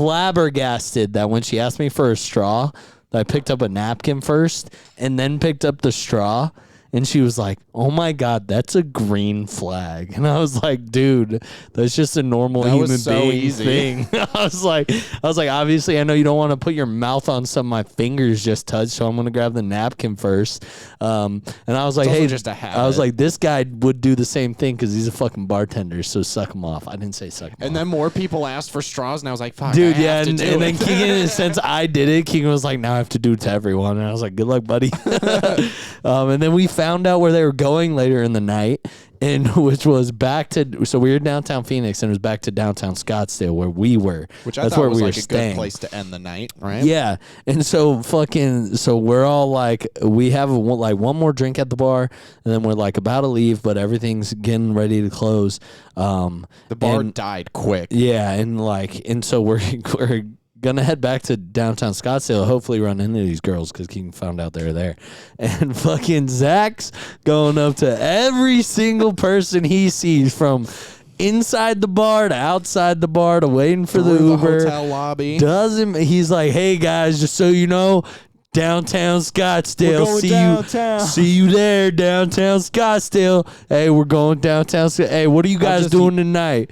flabbergasted that when she asked me for a straw, that I picked up a napkin first and then picked up the straw. And she was like, "Oh my God, that's a green flag." And I was like, "Dude, that's just a normal That was human so being easy. thing." I was like, obviously, I know you don't want to put your mouth on something my fingers just touched, so I'm gonna grab the napkin first. And I was like, also "Hey, just a I was habit. like, this guy would do the same thing because he's a fucking bartender, so suck him off." I didn't say suck him off. And then more people asked for straws, and I was like, "Fuck, Dude, I yeah, have to and do then it." Keegan, since I did it, Keegan was like, "Now I have to do it to everyone," and I was like, "Good luck, buddy." And then we found out where they were going later in the night, and which was back to, so we were downtown Phoenix, and it was back to downtown Scottsdale where we were. Which I That's thought where was we like were a staying. good place to end the night, right? Yeah, and so we're all like, we have like one more drink at the bar, and then we're like about to leave, but everything's getting ready to close. The bar and- died quick. Yeah, and so we're gonna head back to downtown Scottsdale. Hopefully, run into these girls because Keegan found out they were there. And fucking Zach's going up to every single person he sees, from inside the bar to outside the bar to waiting for the Through Uber. hotel lobby. He's like, "Hey guys, just so you know, downtown Scottsdale. We're going downtown. See you there, downtown Scottsdale. Hey, we're going downtown. Hey, what are you guys doing tonight?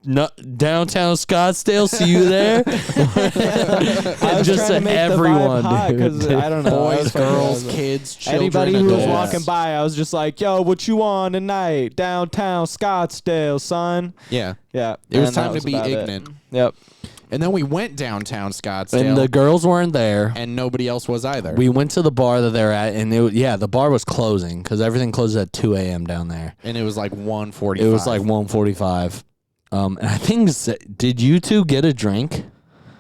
No, downtown Scottsdale. See you there." I was just trying to make everyone, the vibe hot dude. 'cause I don't know. I Boys, was fucking- girls, kids, children, Anybody who was adults. walking by, I was just like, "Yo, what you on tonight? Downtown Scottsdale, son." Yeah. Yeah, It was and that time to be about it. ignorant. Yep. And then we went downtown Scottsdale, And the girls weren't there. and nobody else was either. We went to the bar that they're at, and the bar was closing because everything closes at 2 a.m. down there. and it was like 1:45. It was like 1:45. And I think, did you two get a drink?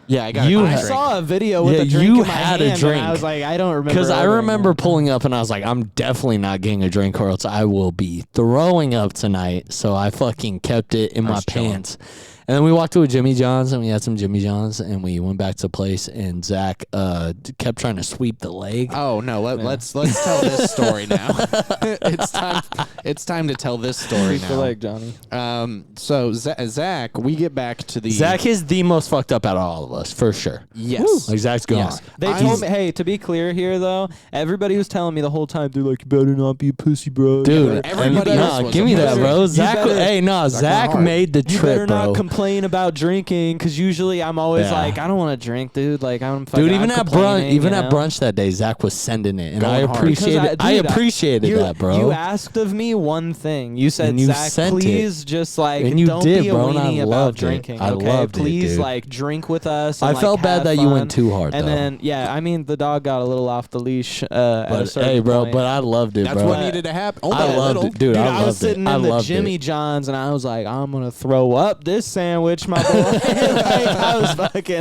yeah, I got you a I drink. saw a video with Yeah, a drink you in my had a hand, drink. and I was like, I don't remember. Because I ordering remember it. pulling up and I was like, I'm definitely not getting a drink or else I will be throwing up tonight. So I fucking kept it in my was chilling. pants. And then we walked to a Jimmy John's and we had some Jimmy John's and we went back to the place and Zach kept trying to sweep the leg. Oh no, let's tell this story now. It's time to tell this story Sweep the now. leg, Johnny. So Zach, we get back to the Zach is the most fucked up out of all of us, for sure. Yes. Like Zach's gone. Yes. They told me, hey, to be clear here, though, everybody was telling me the whole time, they're like, you better not be a pussy, bro. Dude, everybody and- else nah, was give me a that, pussy. bro. You Zach, better- hey, no, Zach hard. made the You trip, better bro. not complain about drinking, because usually I'm always Yeah. like, I don't want to drink, dude. Like, I'm fucking, Dude, even I'm at brunch, complaining, even you at know? brunch that day, Zach was sending it, and Going I hard. appreciated. Because I dude, appreciated you, that, bro. You asked of me one thing. You said, And you Zach, sent it. please just like And you don't did, be a bro, and I weenie about loved it. drinking. I okay, loved it, please dude. like drink with us. I And, felt like, bad have that you fun. went too hard, And though. then yeah, I mean the dog got a little off the leash. At a But certain hey, bro, point. but I loved it, That's bro. what needed to happen. Only I a loved little. it, dude. Dude, I I was loved sitting it. I in the loved Jimmy it. John's and I was like, I'm gonna throw up this sandwich, my boy.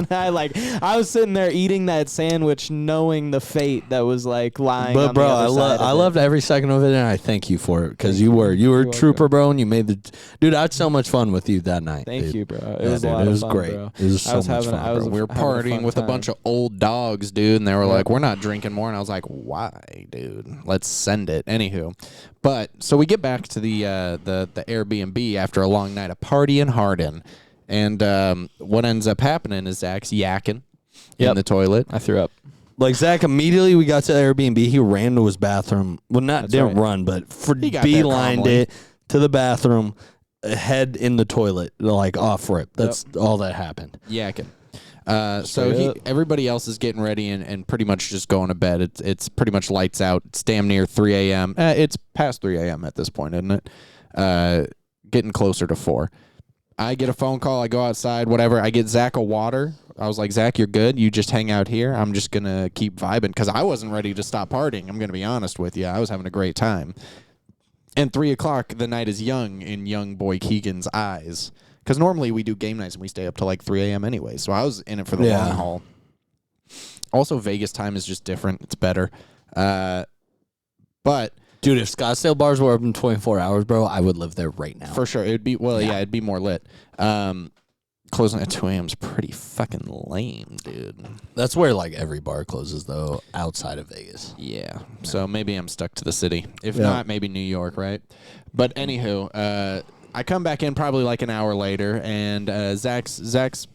I was sitting there eating that sandwich, knowing the fate that was like lying. But on bro, the other side of I it. loved every second of it, and I thank you for it because you were a trooper, bro, and you made the dude. I had so much fun with you that night. Thank dude. you, bro. It Yeah, was a dude, lot it of was fun, great. bro. It was so I was much having, fun, I was bro. We were having a partying fun with a time. bunch of old dogs, dude, and they were like, "We're not drinking more." And I was like, "Why, dude? Let's send it." Anywho, but so we get back to the Airbnb after a long night of partying hard in, and what ends up happening is Zach's yakking in Yep. the toilet. I threw up. Like Zach, immediately we got to the Airbnb, he ran to his bathroom. Well, didn't right. run, but He got there beelined calmly. it to the bathroom, head in the toilet, like off rip. That's all that happened. Yakking. So Straight up. everybody else is getting ready and pretty much just going to bed. It's pretty much lights out. It's damn near 3 a.m. It's past 3 a.m. at this point, isn't it? Getting closer to 4. I get a phone call. I go outside, whatever. I get Zach a water. I was like, Zach, you're good. You just hang out here. I'm just going to keep vibing because I wasn't ready to stop partying. I'm going to be honest with you. I was having a great time. And 3 o'clock, the night is young in young boy Keegan's eyes. Because normally we do game nights and we stay up to like 3 a.m. anyway. So I was in it for the long haul. Also, Vegas time is just different. It's better. But... Dude, if Scottsdale bars were open 24 hours, bro, I would live there right now. For sure. It'd be, it'd be more lit. Closing at 2 a.m. is pretty fucking lame, dude. That's where, like, every bar closes, though, outside of Vegas. Yeah. So maybe I'm stuck to the city. If not, maybe New York, right? But anywho, I come back in probably like an hour later, and Zach's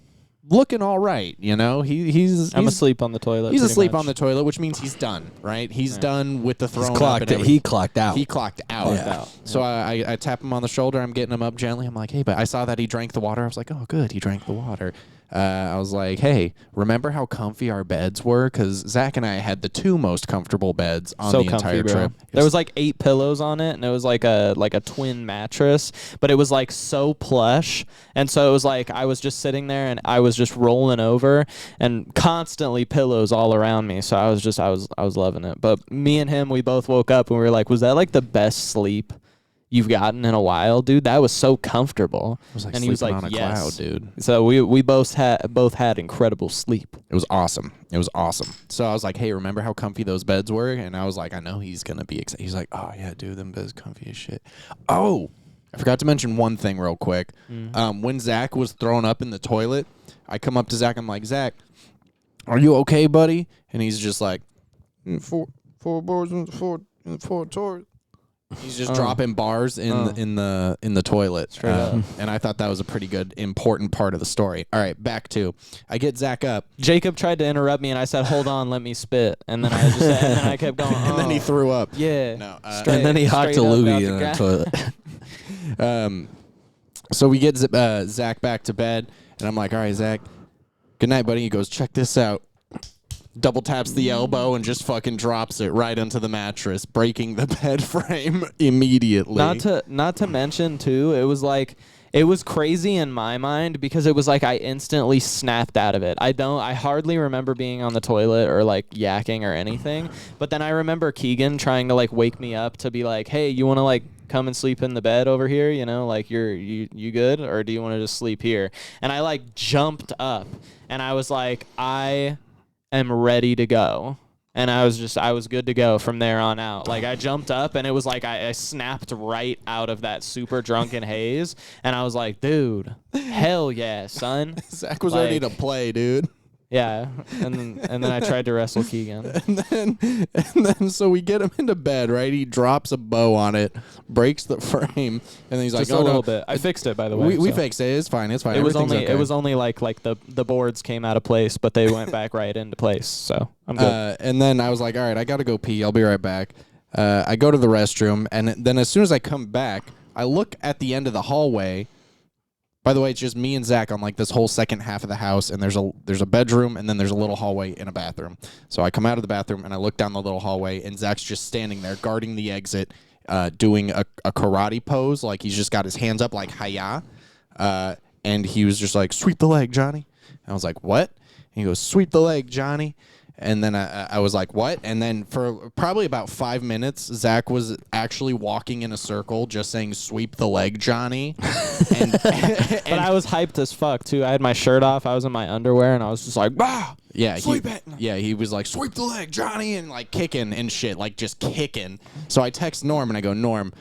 looking all right, you know? He's asleep on the toilet. He's asleep much. on the toilet, which means he's done, right? He's done with the throwing up and He clocked out. He clocked out. Yeah. So I tap him on the shoulder. I'm getting him up gently. I'm like, hey, but I saw that he drank the water. I was like, oh, good. He drank the water. I was like, hey, remember how comfy our beds were? Because Zach and I had the 2 most comfortable beds on the entire trip. There was like 8 pillows on it, and it was like a twin mattress, but it was like so plush, and so it was like I was just sitting there and I was just rolling over, and constantly pillows all around me. So I was loving it. But me and him, we both woke up and we were like, was that like the best sleep you've gotten in a while, dude? That was so comfortable. It was like and he was like, on a cloud, dude. So we both had incredible sleep. It was awesome. So I was like, hey, remember how comfy those beds were? And I was like, I know he's going to be excited. He's like, oh, yeah, dude, them beds comfy as shit. Oh, I forgot to mention one thing real quick. When Zach was thrown up in the toilet, I come up to Zach. I'm like, Zach, are you okay, buddy? And he's just like, four boards and four toys. He's just dropping bars in the toilet, and I thought that was a pretty good, important part of the story. All right, back to I get Zach up. Jacob tried to interrupt me, and I said, "Hold on, let me spit." And then I kept going, and then he threw up. Yeah, no, and then he hocked a loogie in the toilet. So we get Zach back to bed, and I'm like, "All right, Zach, good night, buddy." He goes, "Check this out." Double taps the elbow and just fucking drops it right onto the mattress, breaking the bed frame immediately. Not to mention too, it was crazy in my mind because it was like I instantly snapped out of it. I hardly remember being on the toilet or like yakking or anything. But then I remember Keegan trying to like wake me up to be like, "Hey, you want to like come and sleep in the bed over here? You know, like you good, or do you want to just sleep here?" And I like jumped up and I was like, I am ready to go. And I was good to go from there on out. Like I jumped up and it was like I snapped right out of that super drunken haze, and I was like, dude, hell yeah, son. Zach was ready to play, dude. Yeah, and then I tried to wrestle Keegan. And then so we get him into bed, right? He drops a bow on it, breaks the frame, and then he's just like, "Oh, a little no. bit." I fixed it, by the way. We fixed it. It's fine. It's fine. It was Everything's only like the boards came out of place, but they went back right into place. So I'm good. And then I was like, all right, I got to go pee. I'll be right back. I go to the restroom, and then as soon as I come back, I look at the end of the hallway. By the way, it's just me and Zach on like this whole second half of the house, and there's a bedroom, and then there's a little hallway and a bathroom. So I come out of the bathroom, and I look down the little hallway, and Zach's just standing there guarding the exit, doing a karate pose, like he's just got his hands up like hi-ya. And he was just like, "Sweep the leg, Johnny." And I was like, "What?" And he goes, "Sweep the leg, Johnny." And then I was like, what? And then for probably about 5 minutes, Zach was actually walking in a circle just saying, "Sweep the leg, Johnny." But I was hyped as fuck, too. I had my shirt off. I was in my underwear, and I was just like, "Ah, yeah, sweep it." Yeah, he was like, "Sweep the leg, Johnny," and like kicking and shit, like just kicking. So I text Norm, and I go, "Norm,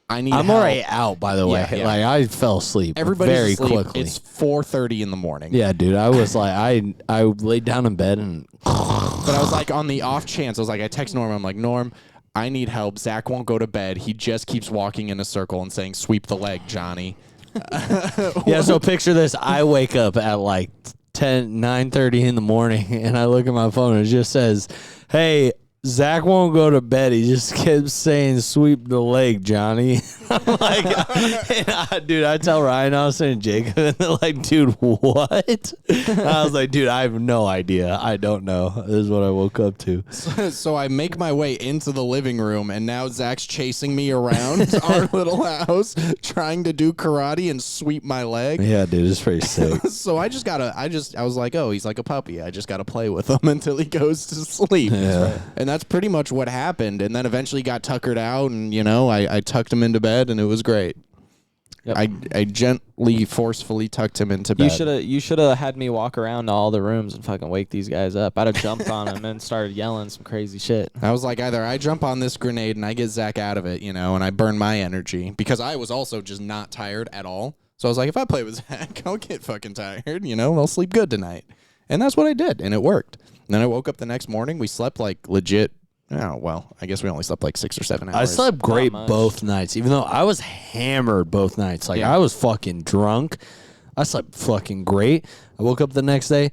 I'm help. Already out, by the way. Yeah. Like I fell asleep very asleep. quickly. It's 4:30 in the morning. Yeah, dude. I was like, I laid down in bed and. But I was like, on the off chance, I text Norm. I'm like, "Norm, I need help. Zach won't go to bed. He just keeps walking in a circle and saying, 'Sweep the leg, Johnny.'" Yeah. So picture this: I wake up at like 9:30 in the morning, and I look at my phone, and it just says, "Hey, Zach won't go to bed. He just kept saying, "Sweep the leg, Johnny." I'm like, dude, I tell Ryan, I was saying Jacob, and they're like, "Dude, what?" I was like, "Dude, I have no idea. I don't know." This is what I woke up to. So I make my way into the living room, and now Zach's chasing me around our little house, trying to do karate and sweep my leg. Yeah, dude, it's pretty sick. So I was like, oh, he's like a puppy. I just gotta play with him until he goes to sleep. Yeah. And that's pretty much what happened. And then eventually got tuckered out, and I tucked him into bed, and it was great. Yep. I gently, forcefully tucked him into bed. You should have had me walk around to all the rooms and fucking wake these guys up. I'd have jumped on them and started yelling some crazy shit. I was like, either I jump on this grenade and I get Zach out of it, and I burn my energy, because I was also just not tired at all. So I was like, if I play with Zach, I'll get fucking tired, I'll sleep good tonight. And that's what I did, and it worked. And then I woke up the next morning. We slept like legit. Oh, well, I guess we only slept like 6 or 7 hours. I slept great much. both nights, even though I was hammered both nights. Like, I was fucking drunk. I slept fucking great. I woke up the next day.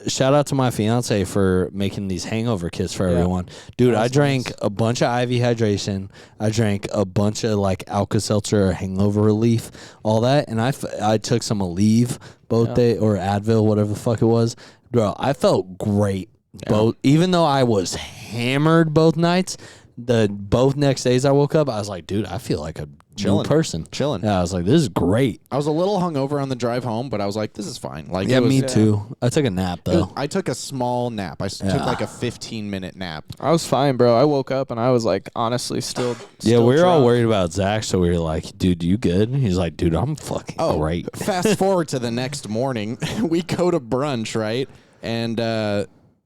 Shout out to my fiance for making these hangover kits for everyone. Dude, I drank a bunch of IV hydration. I drank a bunch of like Alka-Seltzer or hangover relief, all that. And I took some Aleve both day, or Advil, whatever the fuck it was. Bro, I felt great. Both, even though I was hammered both nights, both next days I woke up, I was like, dude, I feel like a new person. Chilling. Yeah, I was like, this is great. I was a little hungover on the drive home, but I was like, this is fine. Like, Yeah, me too. I took a nap though. I took a small nap. I took like a 15-minute nap. I was fine, bro. I woke up and I was like, honestly, still Yeah, we were all drunk. worried about Zach, so we were like, dude, you good? He's like, dude, I'm fucking great. Fast forward to the next morning, we go to brunch, right? And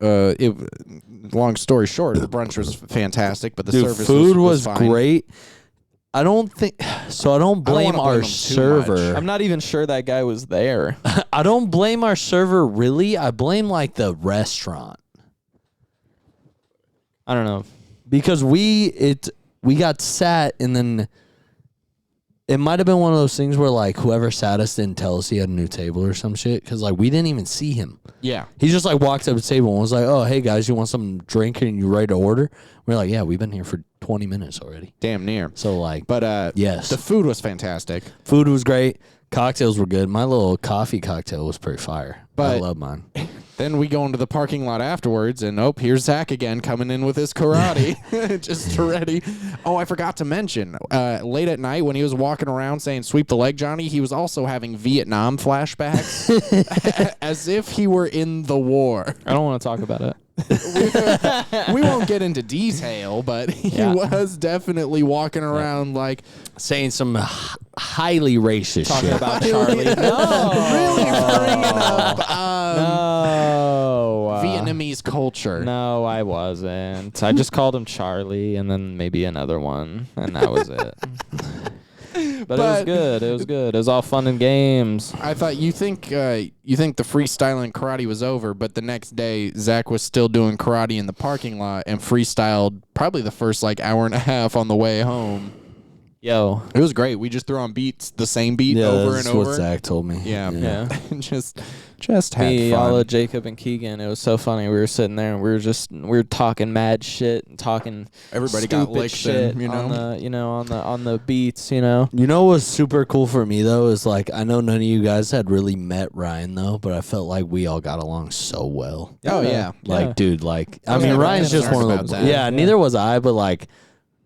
long story short, the brunch was fantastic, but the Dude, service food was was fine. great. I don't blame wanna our blame him too server. I'm not even sure that guy was there. I don't blame our server really. I blame like the restaurant. I don't know. Because we got sat, and then it might have been one of those things where like whoever sat us didn't tell us he had a new table or some shit, because like we didn't even see him. Yeah. He just like walked up to the table and was like, "Oh, hey guys, you want some drink and you ready to order?" We're like, "Yeah, we've been here for 20 minutes already." Damn near. So like, But yes, the food was fantastic. food was great. Cocktails were good. My little coffee cocktail was pretty fire. I But- love mine. Then we go into the parking lot afterwards, and here's Zach again coming in with his karate, just ready. Oh, I forgot to mention, late at night when he was walking around saying, "Sweep the leg, Johnny," he was also having Vietnam flashbacks, as if he were in the war. I don't want to talk about it. We won't get into detail, but he was definitely walking around like Saying some highly racist Talking shit. about Charlie. No. really bringing up No. Vietnamese culture. No, I wasn't. I just called him Charlie and then maybe another one, and that was it. But it was good. It was good. It was all fun and games. I thought you think the freestyling karate was over, but the next day Zach was still doing karate in the parking lot and freestyled probably the first like hour and a half on the way home. Yo. It was great. We just threw on beats, the same beat over and that's over. what Zach told me. Yeah. Yeah. just had Me, fun. all of Jacob and Keegan. It was so funny. We were sitting there and we were talking mad shit and talking Everybody got stupid licked shit in, on the beats, You know what was super cool for me though is like, I know none of you guys had really met Ryan though, but I felt like we all got along so well. Oh yeah. Like, dude, like, I was mean, never Ryan's just concerned one of the about that. yeah, neither was I, but like,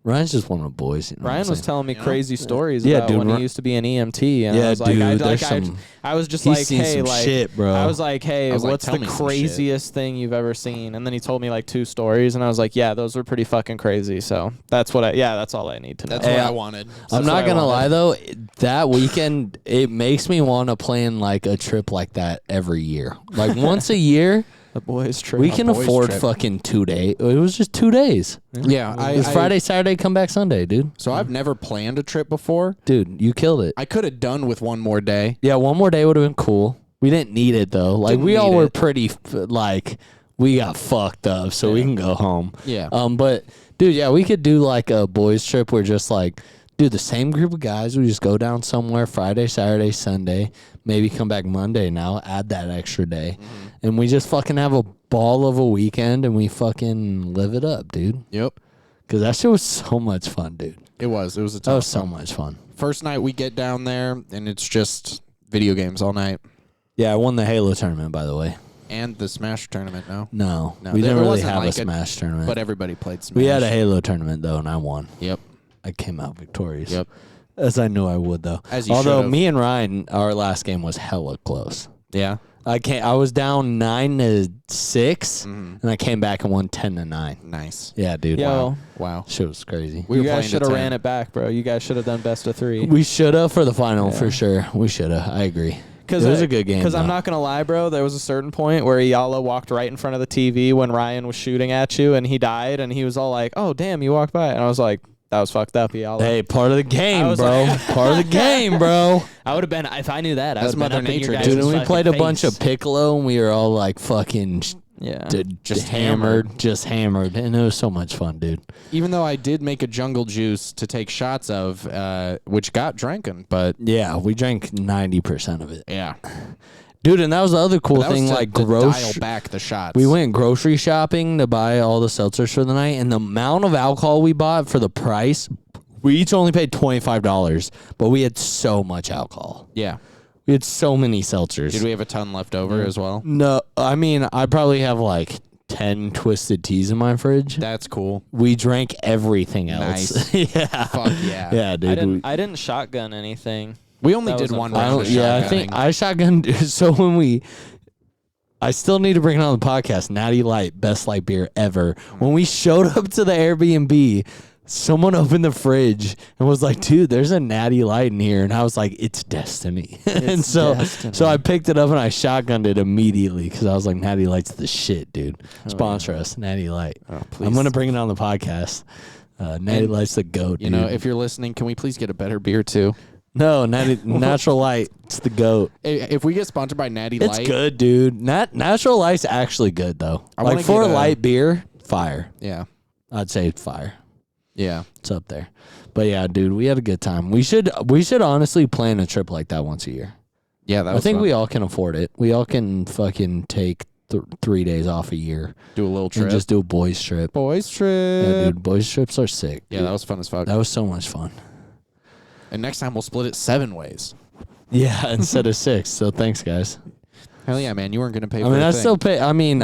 Ryan's just one of the boys. You know Ryan what I'm was saying? telling me crazy stories Yeah, about dude, when he used to be an EMT. And I Yeah, was like, dude, there's some- I was just he's like, seen hey, some like, shit, bro. I was like, hey, I was like, what's tell the me some craziest thing you've ever seen? And then he told me like 2 stories, and I was like, yeah, those were pretty fucking crazy. So that's what that's all I need to know. That's Hey, what I wanted. I'm That's not what I gonna wanted. lie though, that weekend it makes me want to plan like a trip like that every year. Like once a year, The boys trip. we can boys' afford trip. fucking 2 days. It was just 2 days. Yeah, It was Friday, Saturday, come back Sunday, dude. So I've never planned a trip before. Dude, you killed it. I could have done with one more day. Yeah, one more day would have been cool. We didn't need it though. Like Didn't we all need were it. pretty like we got fucked up, so we can go home. Yeah. But dude, yeah, we could do like a boys trip where just like, dude, the same group of guys. We just go down somewhere Friday, Saturday, Sunday. Maybe come back Monday now. Add that extra day, and we just fucking have a ball of a weekend, and we fucking live it up, dude. Yep. Because that shit was so much fun, dude. It was a That ton was of so fun. much fun. First night we get down there, and it's just video games all night. Yeah, I won the Halo tournament, by the way. And the Smash tournament, no? No, No, we there didn't really wasn't have like a Smash tournament. But everybody played Smash. we had a Halo tournament, though, and I won. Yep. I came out victorious. Yep. As I knew I would, though. As you Although should've. me and Ryan, our last game was hella close. Yeah. I was down 9-6, and I came back and won 10-9. Nice. Yeah, dude. Yo, Wow. Shit was crazy. We you were guys playing should to have 10. ran it back, bro. You guys should have done best of 3. We should have for the final, Yeah. for sure. We should have. I agree. It Cause was a good game. Because I'm though. not gonna lie, bro. There was a certain point where Ayala walked right in front of the TV when Ryan was shooting at you, and he died, and he was all like, "Oh, damn, you walked by," and I was like, "That was fucked up, Ayala." Hey, part of the game, I was bro. like- Part of the game, bro. I would have been if I knew that. I That's would have Mother been up in Nature, your dude. guys' Dude, and we played a bunch face. of Piccolo, and we were all like fucking Yeah. just hammered, and it was so much fun, dude. Even though I did make a jungle juice to take shots of, which got drinking, but Yeah, we drank 90% of it, yeah. dude. And that was the other cool That was thing, to- like to dial grocery. back the shots. We went grocery shopping to buy all the seltzers for the night, and the amount of alcohol we bought for the price, we each only paid $25, but we had so much alcohol. Yeah. We had so many seltzers. Did we have a ton left over as well? No, I mean, I probably have like 10 twisted teas in my fridge. That's cool. We drank everything else. Nice. Yeah. Fuck yeah. Yeah, dude. I didn't shotgun anything. We only That did was one unfortunate. round of Yeah, I think shotgunning. I shotgunned. So when I still need to bring it on the podcast. Natty Light, best light beer ever. When we showed up to the Airbnb, someone opened the fridge and was like, "Dude, there's a Natty Light in here," and I was like, "It's destiny." and so I picked it up and I shotgunned it immediately because I was like, "Natty Light's the shit, dude. Sponsor us, Natty Light." Oh, I'm gonna bring it on the podcast. Natty And, Light's the goat. You know, dude. if you're listening, can we please get a better beer too? No, Natural Light. It's the goat. If we get sponsored by Natty It's Light, good, dude. Natural Light's actually good though. I wanna Like for get a- light beer, fire. Yeah. I'd say fire. Yeah. It's up there. But yeah, dude, we had a good time. We should honestly plan a trip like that once a year. Yeah, that I was think fun. we all can afford it. We all can fucking take 3 days off a year do a little trip. and just do a boys trip. boys trip. Yeah, dude, boys trips are sick. Yeah, dude. that was fun as fuck. that was so much fun. And next time we'll split it 7 ways. Yeah, instead of 6. So thanks, guys. Hell yeah, man! You weren't gonna pay. I for mean, a I thing. still pay. I mean,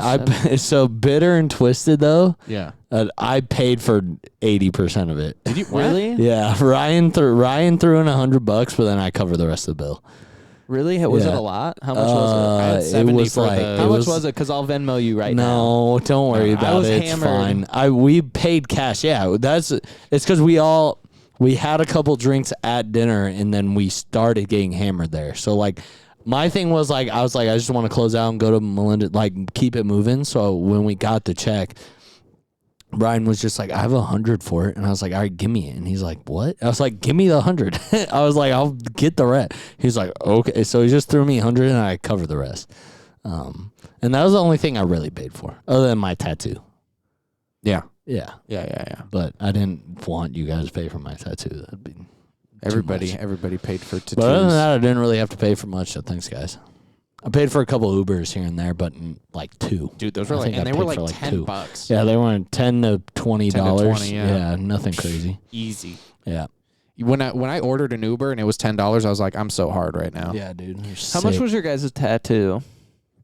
so bitter and twisted though. Yeah. I paid for 80% of it. Did you Really? Yeah, Ryan threw in $100, but then I covered the rest of the bill. Really? Was it Yeah. a lot? How much was I had it 70 was for like the- it? How much was it? Because I'll Venmo you right now. No, don't worry I about was it. It's hammered. fine. We paid cash. Yeah, it's because we had a couple drinks at dinner and then we started getting hammered there. So like my thing was like I just want to close out and go to Melinda, like keep it moving. So when we got the check, Brian was just like, "I have 100 for it," and I was like, "All right, give me it." And he's like, "What?" I was like, "Give me the 100." I was like, "I'll get the rest." He's like, "Okay." So he just threw me 100 and I covered the rest. And that was the only thing I really paid for, other than my tattoo. Yeah. Yeah, Yeah. but I didn't want you guys to pay for my tattoo. That'd be Everybody much. paid for tattoos. But other than that, I didn't really have to pay for much. So thanks, guys. I paid for a couple Ubers here and there, but like 2. Dude, those were I like, think and I they were paid like for, like, 2. $10. Yeah, they were $10 to $20. 20, yeah. Nothing crazy. Easy. Yeah. When I ordered an Uber and it was $10, I was like, I'm so hard right now. Yeah, dude. How much was your guys' tattoo?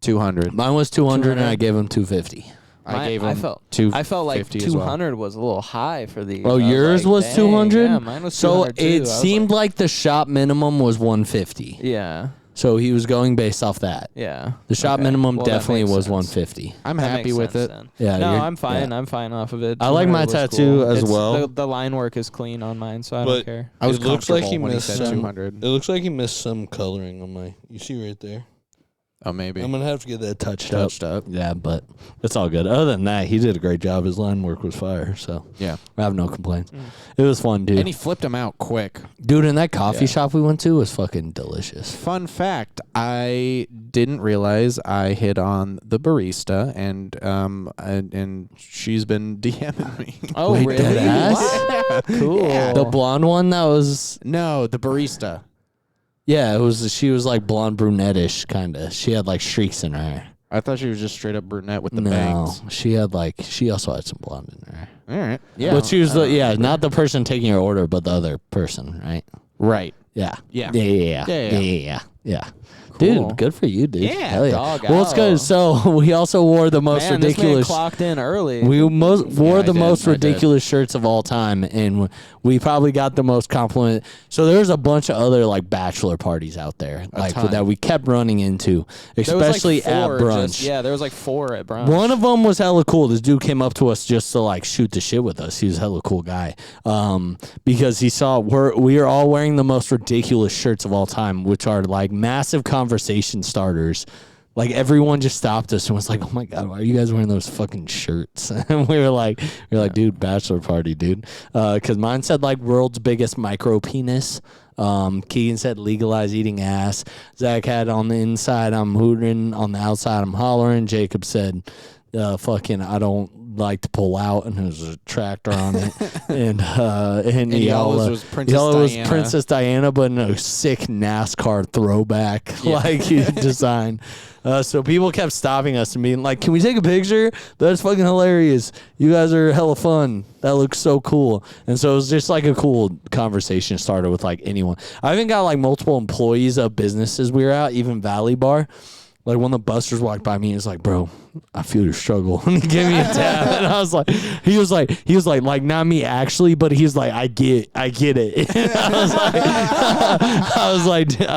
200. Mine was 200 and 200? I gave him 250. I gave him I felt 250 like as well. 200 was a little high for these. Oh, I yours like, was dang, 200? Yeah, mine was So 200 too. I it was seemed like the shop minimum was 150. Yeah. So he was going based off that. Yeah. The shop Okay. minimum Well, that definitely makes was sense. 150. I'm That happy makes with sense it. then. Yeah, No, you're- I'm fine. yeah. I'm fine off of it. I like 200 my was tattoo cool. as well. The line work is clean on mine, so I don't But- care. I was It looks like comfortable he when he missed said some- 200. It looks like he missed some coloring on my. You see right there. Oh, maybe. I'm gonna have to get that touched up. Yeah, but it's all good. Other than that, he did a great job. His line work was fire, so Yeah. I have no complaints. It was fun, dude. And he flipped them out quick. Dude, and that coffee Yeah. shop we went to was fucking delicious. Fun fact, I didn't realize I hit on the barista and she's been DMing me. Oh, Wait, really? deadass? What? Cool. Yeah. The blonde one that was, No, the barista. yeah, she was like blonde brunette-ish kind of. She had like streaks in her hair. I thought she was just straight up brunette with the No, bangs. she also had some blonde in there. All right. Yeah. But she was not the person taking your order, but the other person, right? Right. Yeah. Yeah. Yeah. Cool. Dude, good for you, dude. Yeah, Hell yeah. dog Well, it's good. out. So we also wore the most Man, this man ridiculous. clocked in early. We wore I the did, most I did. ridiculous shirts of all time, and we probably got the most compliment. So there's a bunch of other like bachelor parties out there, like ton. that we kept running into, There was, especially like, at 4 brunch. there was like 4 at brunch. One of them was hella cool. This dude came up to us just to like shoot the shit with us. He was a hella cool guy, because he saw we are all wearing the most ridiculous shirts of all time, which are like massive conversation starters. Like everyone just stopped us and was like, "Oh my god, why are you guys wearing those fucking shirts?" And we were like, "Dude, bachelor party, dude." Because mine said like world's biggest micro penis. Keegan said legalize eating ass. Zach had on the inside I'm hooting, on the outside I'm hollering. Jacob said, "Fucking I don't like to pull out," and there was a tractor on it. and Yellow's was Princess Diana. Princess Diana, but in a sick NASCAR throwback like he designed. So people kept stopping us and being like, "Can we take a picture? That's fucking hilarious. You guys are hella fun. That looks so cool." And so it was just like a cool conversation starter with like anyone. I even got like multiple employees of businesses we were at, even Valley Bar. Like one of the busters walked by me and was like, "Bro, I feel your struggle." And he gave me a tap, and I was like, he was like, not me actually, but he's like, I get it. And I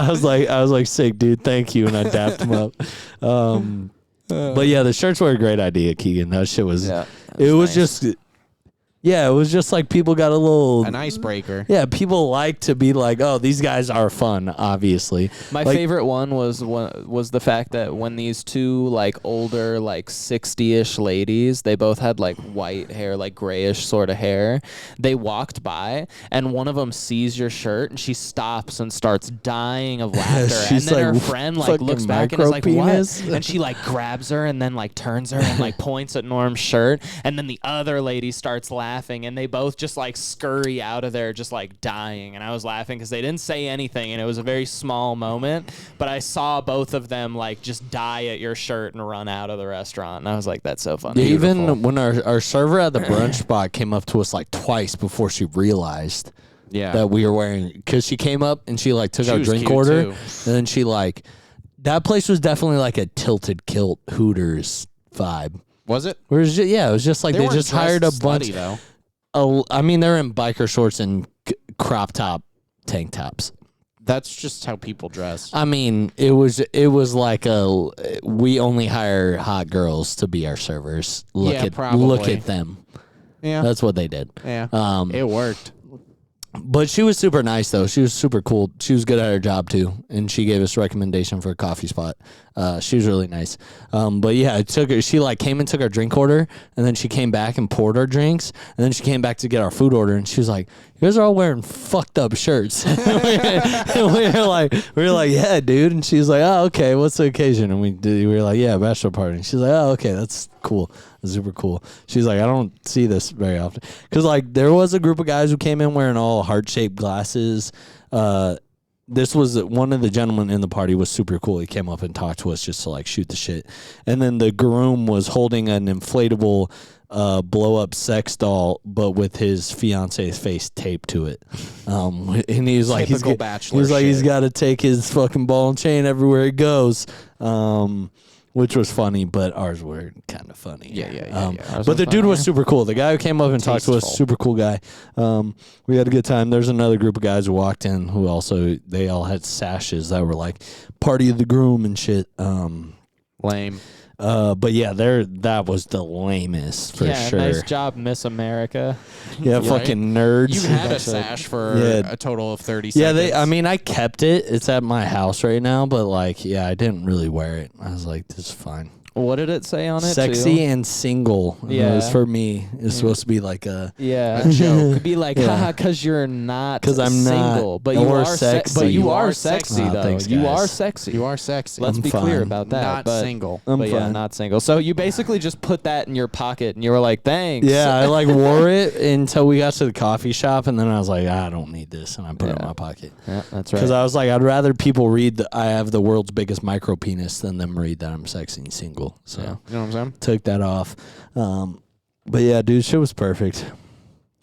was like, sick, dude, thank you, and I dapped him up. But yeah, the shirts were a great idea, Keegan. That shit was. Yeah, it was nice. just. Yeah, it was just like people got a little. An icebreaker. Yeah, people like to be like, "Oh, these guys are fun." Obviously, My like, favorite one was the fact that when these 2 like older like 60-ish ladies, they both had like white hair, like grayish sort of hair. They walked by and one of them sees your shirt and she stops and starts dying of laughter. And She's then her like, friend like "Fucking looks back and is like, "What?" micro-penis? And she like grabs her and then like turns her and like points at Norm's shirt. And then the other lady starts laughing and they both just like scurry out of there just like dying. And I was laughing because they didn't say anything and it was a very small moment, but I saw both of them like just die at your shirt and run out of the restaurant. And I was like, that's so funny. even when our server at the brunch spot came up to us like twice before she realized that we were wearing, because she came up and she like took our was drink cute, order, too. and then she like, that place was definitely like a tilted kilt Hooters vibe. Was it? It was just like they weren't just hired a dressed bunch. slutty, though. I mean, they're in biker shorts and crop top tank tops. That's just how people dress. I mean, it was like we only hire hot girls to be our servers. Look at them. Yeah. That's what they did. Yeah. It worked. But she was super nice though. She was super cool. She was good at her job too, and she gave us a recommendation for a coffee spot. She was really nice. But yeah, it took her. She like came and took our drink order, and then she came back and poured our drinks, and then she came back to get our food order, and she was like, "You guys are all wearing fucked up shirts." And we were like, "Yeah, dude." And she's like, "Oh, okay. What's the occasion?" And we were like, "Yeah, bachelor party." And she's like, "Oh, okay. That's cool. That's super cool." She's like, "I don't see this very often." Because like there was a group of guys who came in wearing all heart-shaped glasses. This was one of the gentlemen in the party was super cool. He came up and talked to us just to like shoot the shit. And then the groom was holding an inflatable blow-up sex doll, but with his fiance's face taped to it. And he's like, Typical bachelor he's like, shit. he's got to take his fucking ball and chain everywhere he goes. Which was funny, but ours were kind of funny. Yeah. But the dude was super cool. The guy who came up and talked to us, super cool guy. We had a good time. There's another group of guys who walked in who also, they all had sashes that were like party of the groom and shit. Lame. But yeah, that was the lamest for sure. Nice job, Miss America. Yeah, Right? fucking nerds. You had a sash for a total of 30 Yeah, seconds. I mean, I kept it. It's at my house right now, but like, yeah, I didn't really wear it. I was like, this is fine. What did it say on it? Sexy too? and single. Yeah. It was for me. It's supposed to be like a Yeah, joke. Could be like, Yeah. haha, because you're not 'Cause I'm not single, but you or are sexy. But you You are are sexy sexy. though. Thanks, You guys. are sexy. You are sexy. Let's I'm be clear fine. about that. Not but, single. I'm but yeah, fine. not single. So you basically just put that in your pocket, and you were like, "Thanks." Yeah, I like wore it until we got to the coffee shop, and then I was like, I don't need this, and I put it in Yeah. my pocket. Yeah, that's right. Because I was like, I'd rather people read that I have the world's biggest micro penis than them read that I'm sexy and single. struggle. So You know what I'm saying? took that off. But yeah, dude, shit was perfect.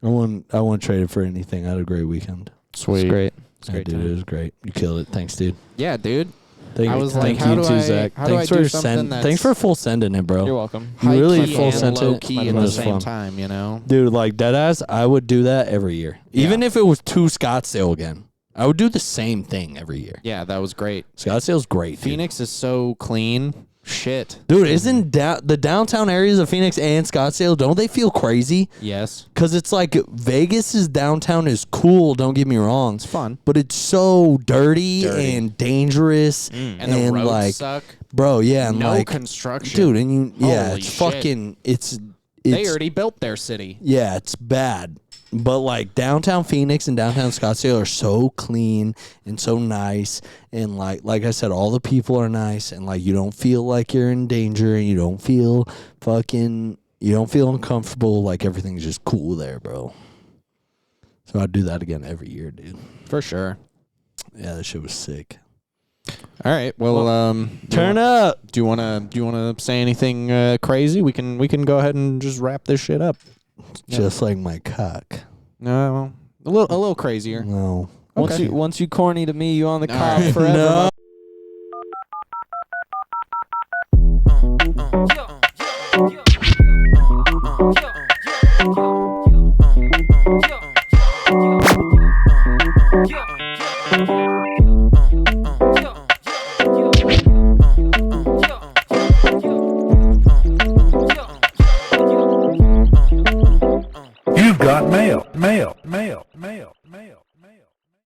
I wouldn't trade it for anything. I had a great weekend. Sweet. It's great. It's Yeah, great dude, time. it was great. You killed it. Thanks, dude. Yeah, dude. Thank, I was like, thank how you do too, I- Zach. how do Thanks I do for something that's- Thanks for full sending it, bro. You're welcome. You really High-key full and sent it. low-key It at the was same fun. time, you know? Dude, like deadass, I would do that every year. Even if it was to Scottsdale again. I would do the same thing every year. Yeah, that was great. Scottsdale's great. Dude. Phoenix is so clean. Shit. Dude, isn't the downtown areas of Phoenix and Scottsdale, don't they feel crazy? Yes. Because it's like Vegas's downtown is cool, don't get me wrong. It's fun. But it's so dirty. And dangerous. And the roads like, suck. bro, yeah. And No like, construction. dude, and you, yeah, Holy it's shit. fucking, it's They already built their city. yeah, it's bad. But like downtown Phoenix and downtown Scottsdale are so clean and so nice, and like I said, all the people are nice, and like you don't feel like you're in danger, and you don't feel uncomfortable. Like everything's just cool there, bro. So I'd do that again every year, dude. For sure. Yeah, that shit was sick. All right. Well, Turn up. Do you wanna say anything crazy? We can go ahead and just wrap this shit up. Just like my cock. No, a little crazier. No. Okay. Once you corny to me, you on the All cop right. forever. No. You've got mail.